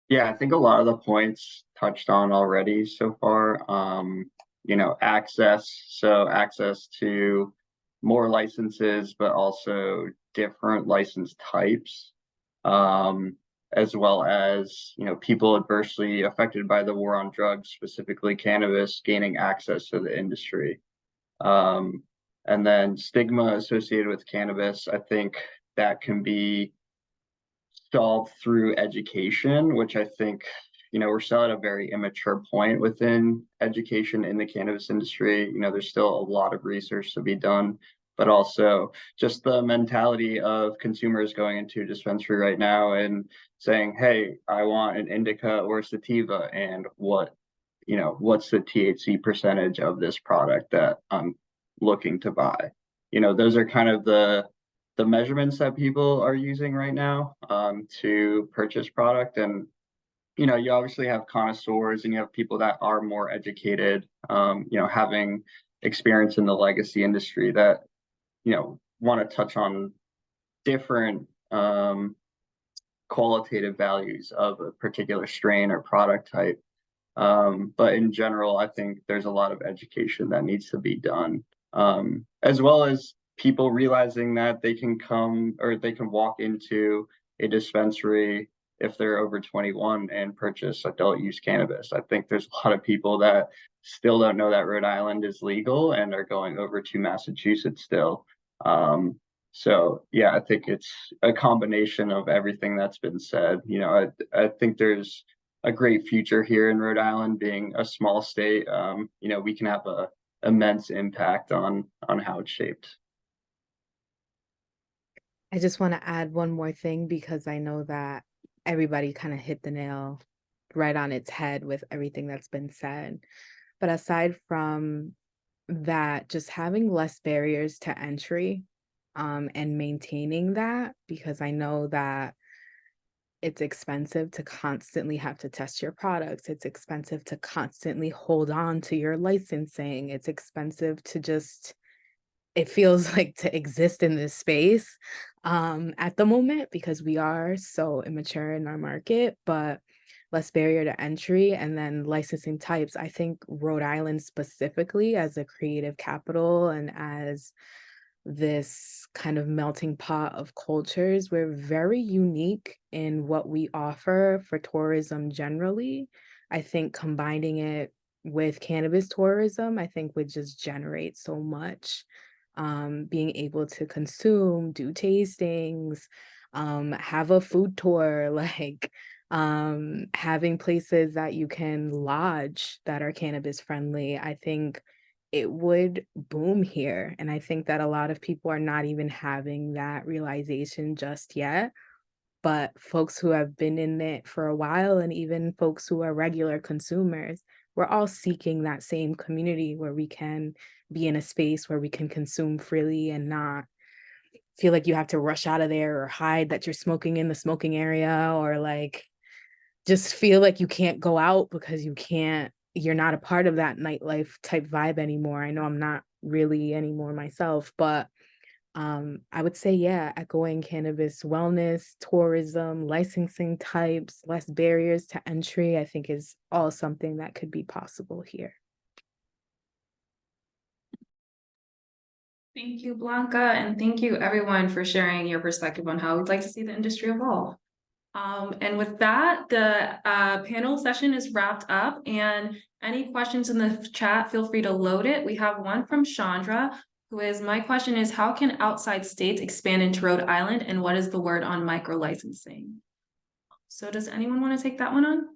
Yeah, I think a lot of the points touched on already so far. You know, access, so access to more licenses, but also different license types. As well as, you know, people adversely affected by the war on drugs, specifically cannabis, gaining access to the industry. And then stigma associated with cannabis, I think that can be solved through education, which I think, you know, we're still at a very immature point within education in the cannabis industry. You know, there's still a lot of research to be done, but also just the mentality of consumers going into a dispensary right now and saying, hey, I want an indica or a sativa, and what, you know, what's the THC percentage of this product that I'm looking to buy? You know, those are kind of the measurements that people are using right now to purchase product. And, you know, you obviously have connoisseurs and you have people that are more educated, you know, having experience in the legacy industry that, you know, want to touch on different qualitative values of a particular strain or product type. But in general, I think there's a lot of education that needs to be done, as well as people realizing that they can come or they can walk into a dispensary if they're over 21 and purchase adult use cannabis. I think there's a lot of people that still don't know that Rhode Island is legal and are going over to Massachusetts still. So yeah, I think it's a combination of everything that's been said. You know, I think there's a great future here in Rhode Island, being a small state. You know, we can have a immense impact on how it's shaped. I just want to add one more thing because I know that everybody kind of hit the nail right on its head with everything that's been said. But aside from that, just having less barriers to entry and maintaining that, because I know that it's expensive to constantly have to test your products. It's expensive to constantly hold on to your licensing. It's expensive to just, it feels like, to exist in this space at the moment because we are so immature in our market. But less barrier to entry, and then licensing types. I think Rhode Island specifically, as a creative capital and as this kind of melting pot of cultures, we're very unique in what we offer for tourism generally. I think combining it with cannabis tourism, I think would just generate so much. Being able to consume, do tastings, have a food tour, like having places that you can lodge that are cannabis friendly, I think it would boom here. And I think that a lot of people are not even having that realization just yet. But folks who have been in it for a while, and even folks who are regular consumers, we're all seeking that same community where we can be in a space where we can consume freely and not feel like you have to rush out of there or hide that you're smoking in the smoking area, or like just feel like you can't go out because you're not a part of that nightlife type vibe anymore. I know I'm not really anymore myself, but I would say, yeah, echoing cannabis wellness, tourism, licensing types, less barriers to entry, I think is all something that could be possible here. Thank you, Blanca, and thank you everyone for sharing your perspective on how we'd like to see the industry evolve. And with that, the panel session is wrapped up, and any questions in the chat, feel free to load it. We have one from Chandra, my question is, how can outside states expand into Rhode Island, and what is the word on micro licensing? So does anyone want to take that one on?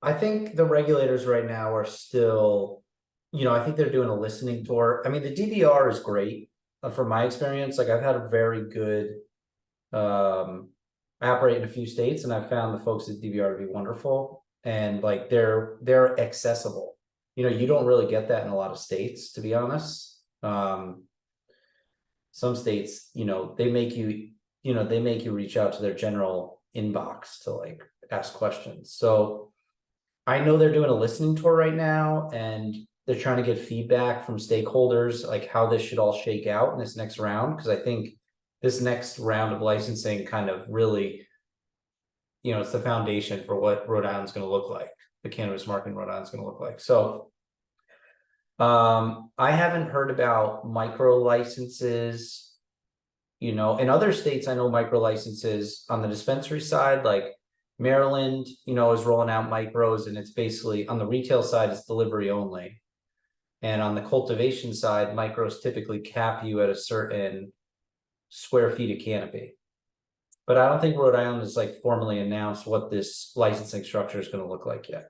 I think the regulators right now are still, I think they're doing a listening tour. I mean, the DVR is great from my experience. Like I've had a very good, I operate in a few states, and I've found the folks at DVR to be wonderful, and like they're accessible. You don't really get that in a lot of states, to be honest. Some states, they make you reach out to their general inbox to like ask questions. So I know they're doing a listening tour right now, and they're trying to get feedback from stakeholders, like how this should all shake out in this next round. Because I think this next round of licensing kind of really, it's the foundation for what Rhode Island's going to look like. The cannabis market in Rhode Island's going to look like. So I haven't heard about micro licenses. In other states, I know micro licenses on the dispensary side, like Maryland, is rolling out micros, and it's basically on the retail side, it's delivery only. And on the cultivation side, micros typically cap you at a certain square feet of canopy. But I don't think Rhode Island has like formally announced what this licensing structure is going to look like yet.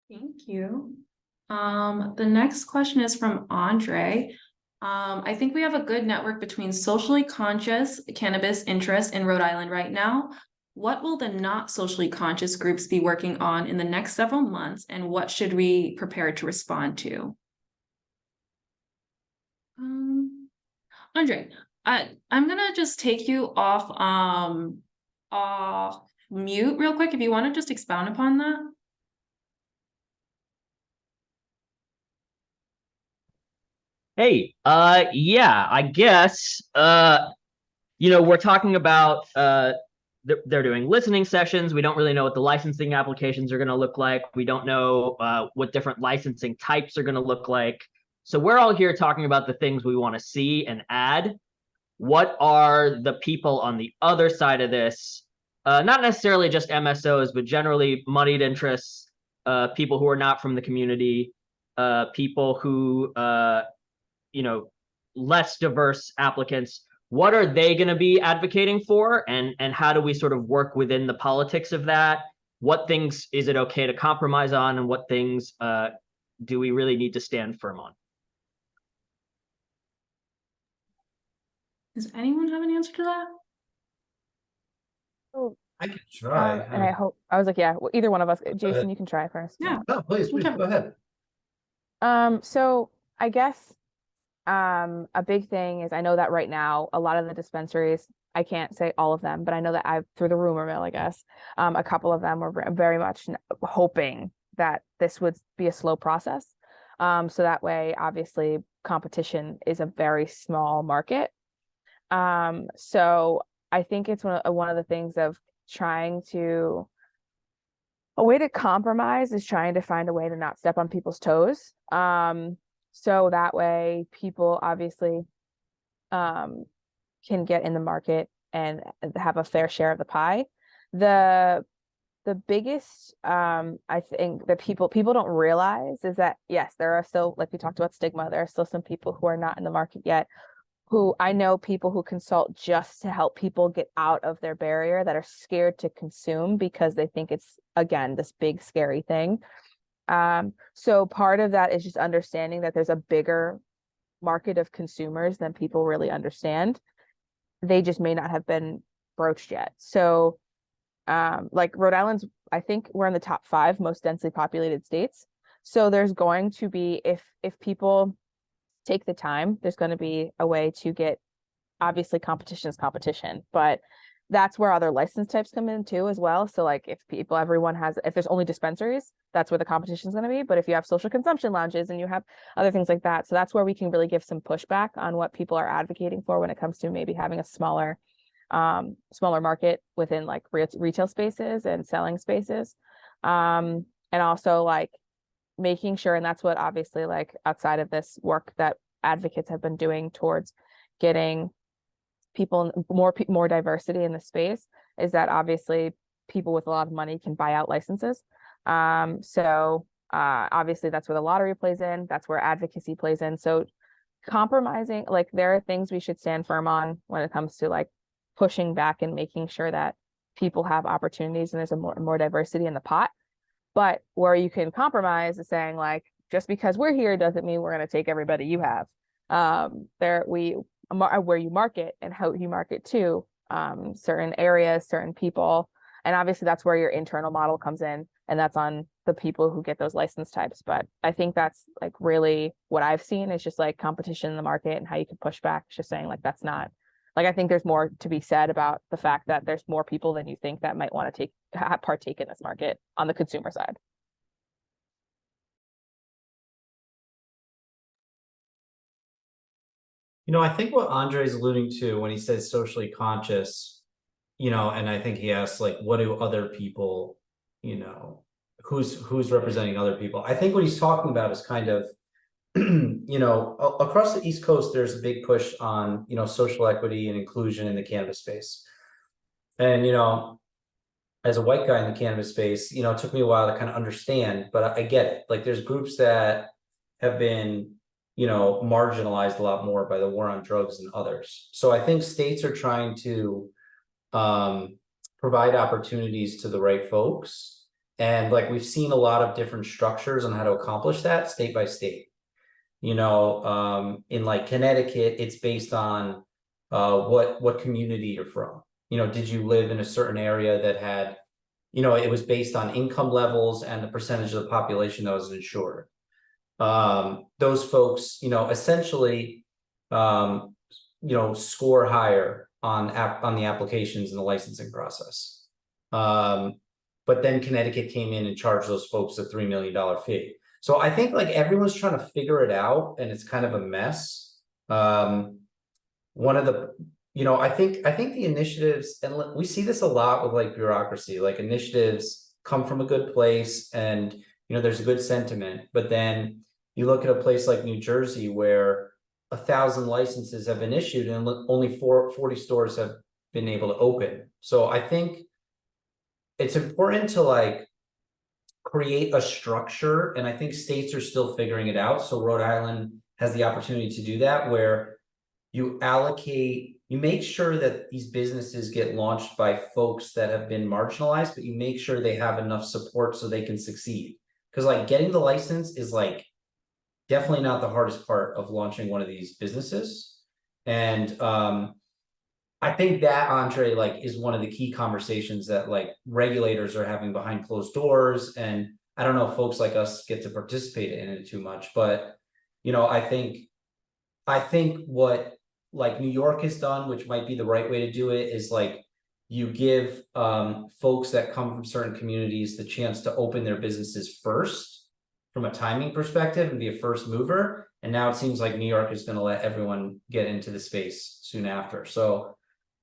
Thank you. The next question is from Andre. I think we have a good network between socially conscious cannabis interest in Rhode Island right now. What will the not socially conscious groups be working on in the next several months, and what should we prepare to respond to? Andre, I'm gonna just take you off mute real quick if you want to just expound upon that. Hey, yeah, I guess, we're talking about, they're doing listening sessions. We don't really know what the licensing applications are going to look like. We don't know what different licensing types are going to look like. So we're all here talking about the things we want to see and add. What are the people on the other side of this? Not necessarily just MSOs, but generally moneyed interests, people who are not from the community, people who, less diverse applicants. What are they going to be advocating for, and how do we sort of work within the politics of that? What things is it okay to compromise on, and what things do we really need to stand firm on? Does anyone have an answer to that? Oh, I can try. and I hope well, either one of us. Jason, you can try first. Yeah. No, please go ahead. So I guess a big thing is, I know that right now a lot of the dispensaries, I can't say all of them, but I know that through the rumor mill, I guess, a couple of them were very much hoping that this would be a slow process. So that way, obviously, competition is a very small market. So I think it's one of the things of a way to compromise is trying to find a way to not step on people's toes. So that way people obviously can get in the market and have a fair share of the pie. The biggest I think that people don't realize is that, yes, there are still, like we talked about stigma, there are still some people who are not in the market yet, who I know people who consult just to help people get out of their barrier, that are scared to consume because they think it's, again, this big scary thing. So part of that is just understanding that there's a bigger market of consumers than people really understand. They just may not have been broached yet. So like Rhode Island's, I think we're in the top 5 most densely populated states. So there's going to be, if people take the time, there's going to be a way to get, obviously competition is competition, but that's where other license types come in too as well. So like if there's only dispensaries, that's where the competition is going to be. But if you have social consumption lounges and you have other things like that, so that's where we can really give some pushback on what people are advocating for when it comes to maybe having a smaller market within like retail spaces and selling spaces. And also like making sure, and that's what obviously like outside of this work that advocates have been doing towards getting people more diversity in the space, is that obviously people with a lot of money can buy out licenses. So obviously that's where the lottery plays in, that's where advocacy plays in. So compromising, like there are things we should stand firm on when it comes to like pushing back and making sure that people have opportunities and there's a more diversity in the pot. But where you can compromise is saying like, just because we're here doesn't mean we're going to take everybody you have. Where you market and how you market to certain areas, certain people. And obviously that's where your internal model comes in, and that's on the people who get those license types. But I think that's like really what I've seen is just like competition in the market and how you can push back. It's just saying like, that's not, like, I think there's more to be said about the fact that there's more people than you think that might want to partake in this market on the consumer side. I think what Andre's alluding to when he says socially conscious, and I think he asks like, what do other people, who's representing other people? I think what he's talking about is kind of, across the East Coast, there's a big push on, social equity and inclusion in the cannabis space. And, as a white guy in the cannabis space, it took me a while to kind of understand, but I get it. Like there's groups that have been, marginalized a lot more by the war on drugs than others. So I think states are trying to provide opportunities to the right folks. And like we've seen a lot of different structures on how to accomplish that state by state. In like Connecticut, it's based on what community you're from. Did you live in a certain area that had, it was based on income levels and the percentage of the population that was insured. Those folks, essentially, score higher on the applications and the licensing process. But then Connecticut came in and charged those folks a $3 million fee. So I think like everyone's trying to figure it out, and it's kind of a mess. One of the, I think the initiatives, and we see this a lot with like bureaucracy, like initiatives come from a good place and, there's a good sentiment, but then you look at a place like New Jersey where 1,000 licenses have been issued and only 40 stores have been able to open. So I think it's important to like create a structure, and I think states are still figuring it out. So Rhode Island has the opportunity to do that, where you make sure that these businesses get launched by folks that have been marginalized, but you make sure they have enough support so they can succeed. Because like getting the license is like definitely not the hardest part of launching one of these businesses. And I think that, Andre, like is one of the key conversations that like regulators are having behind closed doors. And I don't know if folks like us get to participate in it too much, but I think what like New York has done, which might be the right way to do it, is like you give folks that come from certain communities the chance to open their businesses first, from a timing perspective and be a first mover. And now it seems like New York is going to let everyone get into the space soon after. So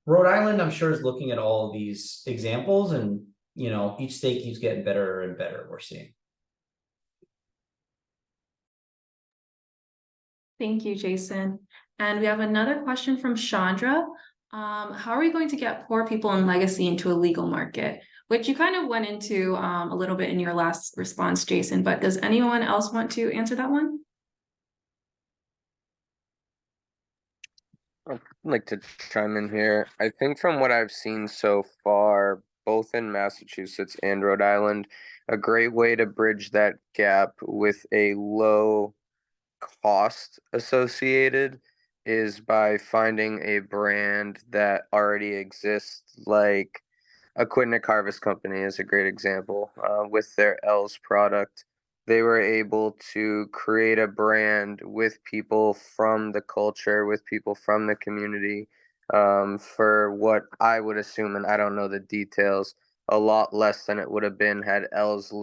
Rhode Island, I'm sure, is looking at all of these examples, and each state keeps getting better and better, we're seeing. Thank you, Jason. And we have another question from Chandra. How are we going to get poor people in legacy into a legal market? Which you kind of went into a little bit in your last response, Jason, but does anyone else want to answer that one? I'd like to chime in here. I think from what I've seen so far, both in Massachusetts and Rhode Island, a great way to bridge that gap with a low cost associated is by finding a brand that already exists, like a Quinnic Harvest Company is a great example. With their L's product, they were able to create a brand with people from the culture, with people from the community, for what I would assume, and I don't know the details, a lot less than it would have been had L's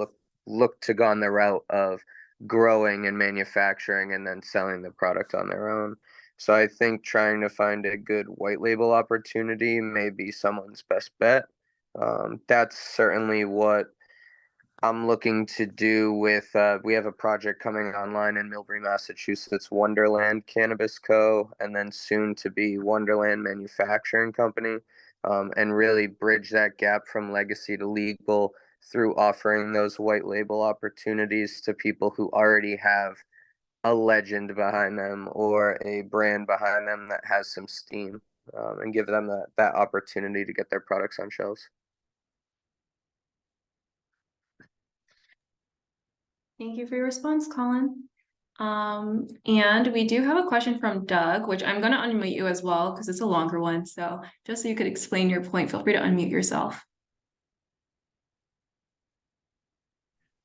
looked to gone the route of growing and manufacturing and then selling the product on their own. So I think trying to find a good white label opportunity may be someone's best bet. That's certainly what I'm looking to do with, we have a project coming online in Millbury, Massachusetts, Wonderland Cannabis Co., and then soon to be Wonderland Manufacturing Company, and really bridge that gap from legacy to legal through offering those white label opportunities to people who already have a legend behind them or a brand behind them that has some steam, and give them that opportunity to get their products on shelves. Thank you for your response, Colin. And we do have a question from Doug, which I'm going to unmute you as well because it's a longer one. So just so you could explain your point, feel free to unmute yourself.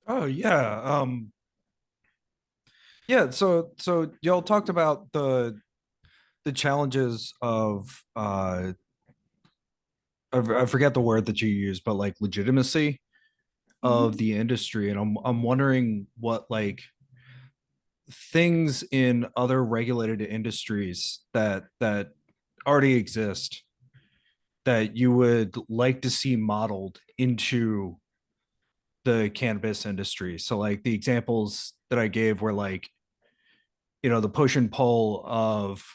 Oh yeah. Yeah, so y'all talked about the challenges of I forget the word that you use, but like legitimacy of the industry, and I'm wondering what like things in other regulated industries that already exist that you would like to see modeled into the cannabis industry. So like the examples that I gave were like, the push and pull of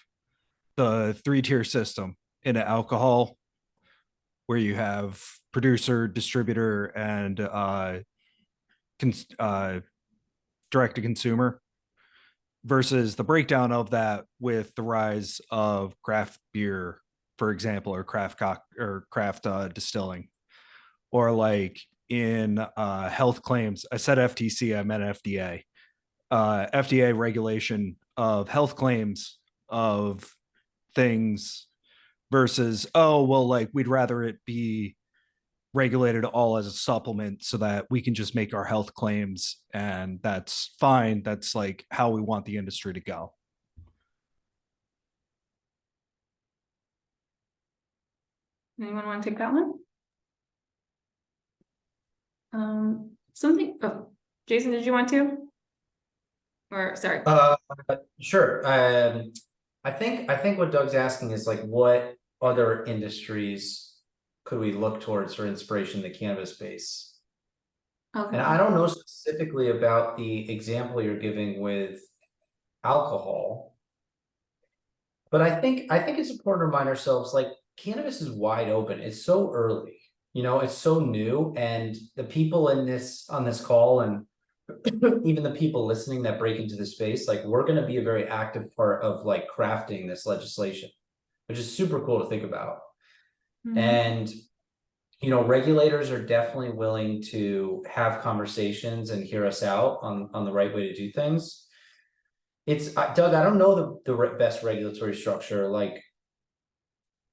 the 3-tier system into alcohol, where you have producer, distributor, and direct to consumer, versus the breakdown of that with the rise of craft beer, for example, or craft distilling, or like in health claims. I said FTC, I meant FDA. FDA regulation of health claims of things versus, oh, well, like we'd rather it be regulated all as a supplement so that we can just make our health claims and that's fine. That's like how we want the industry to go. Anyone want to take that one? Jason, did you want to? Or sorry. Sure. I think what Doug's asking is like, what other industries could we look towards for inspiration in the cannabis space? Okay. And I don't know specifically about the example you're giving with alcohol, but I think it's important to remind ourselves, like, cannabis is wide open. It's so early, it's so new, and the people on this call and even the people listening that break into the space, like, we're going to be a very active part of like crafting this legislation, which is super cool to think about. And regulators are definitely willing to have conversations and hear us out on the right way to do things. It's Doug, I don't know the best regulatory structure. Like,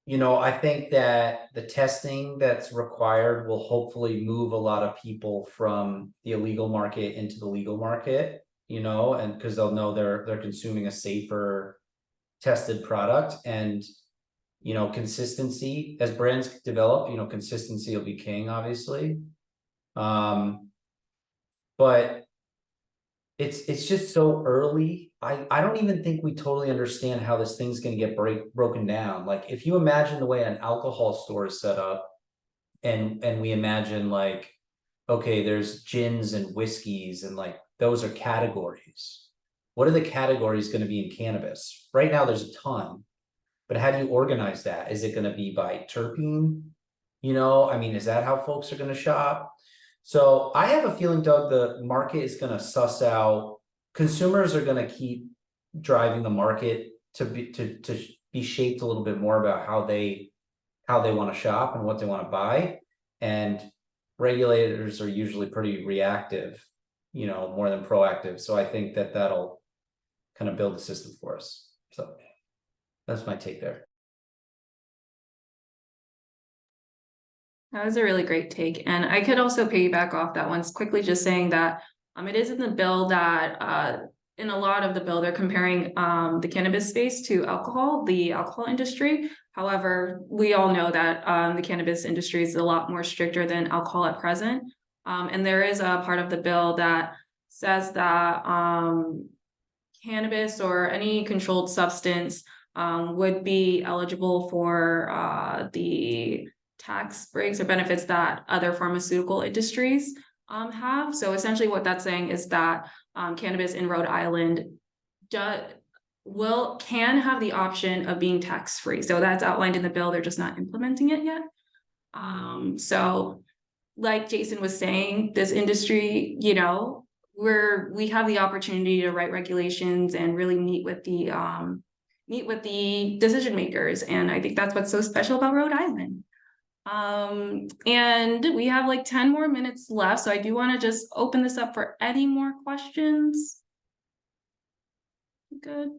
I think that the testing that's required will hopefully move a lot of people from the illegal market into the legal market, and because they'll know they're consuming a safer tested product. And consistency, as brands develop, consistency will be king, obviously. But it's just so early. I don't even think we totally understand how this thing's gonna get broken down. Like, if you imagine the way an alcohol store is set up, and we imagine like, okay, there's gins and whiskeys, and like those are categories. What are the categories going to be in cannabis? Right now there's a ton, but how do you organize that? Is it going to be by terpene? You know, I mean, is that how folks are going to shop? So I have a feeling, Doug, the market is going to suss out. Consumers are going to keep driving the market to be shaped a little bit more about how they want to shop and what they want to buy. And regulators are usually pretty reactive, you know, more than proactive. So I think that that'll kind of build a system for us. So that's my take there. That was a really great take. And I could also piggyback off that once quickly, just saying that it is in the bill that in a lot of the bill, they're comparing the cannabis space to alcohol, the alcohol industry. However, we all know that the cannabis industry is a lot more stricter than alcohol at present. And there is a part of the bill that says that cannabis or any controlled substance would be eligible for the tax breaks or benefits that other pharmaceutical industries have. So essentially what that's saying is that cannabis in Rhode Island can have the option of being tax-free. So that's outlined in the bill, they're just not implementing it yet. So like Jason was saying, this industry, you know, we have the opportunity to write regulations and really meet with the decision makers. And I think that's what's so special about Rhode Island. And we have like 10 more minutes left. So I do want to just open this up for any more questions. Good.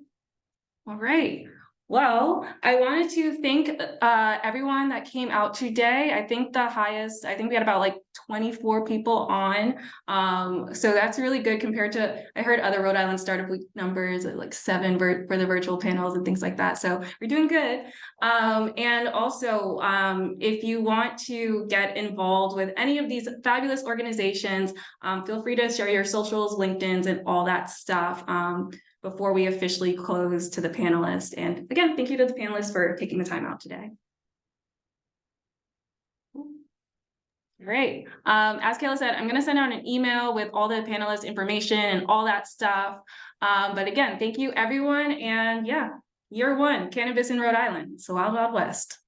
All right. Well, I wanted to thank everyone that came out today. I think we had about like 24 people on. So that's really good compared to, I heard other Rhode Island Startup Week numbers at like 7 for the virtual panels and things like that. So we're doing good. And also, if you want to get involved with any of these fabulous organizations, feel free to share your socials, LinkedIn's, and all that stuff. Before we officially close to the panelists. And again, thank you to the panelists for taking the time out today. Great. As Kayla said, I'm going to send out an email with all the panelists' information and all that stuff. But again, thank you everyone. And yeah, year 1, cannabis in Rhode Island. It's the Wild Wild West.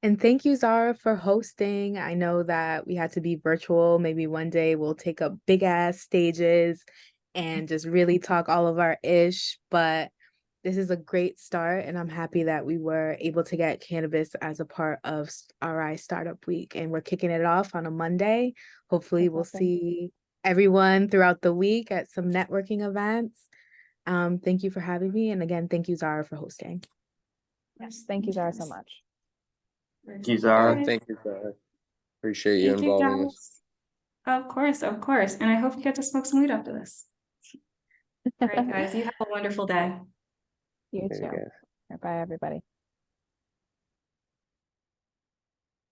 And thank you, Zara, for hosting. I know that we had to be virtual. Maybe one day we'll take up big ass stages and just really talk all of our ish, but this is a great start, and I'm happy that we were able to get cannabis as a part of RI Startup Week, and we're kicking it off on a Monday. Hopefully we'll see everyone throughout the week at some networking events. Thank you for having me, and again, thank you, Zara, for hosting. Yes, thank you, Zara, so much. Thank you, Zara. Thank you, Zara. Appreciate you involving us. Of course. And I hope you get to smoke some weed after this. All right, guys, you have a wonderful day. You too. Bye, everybody.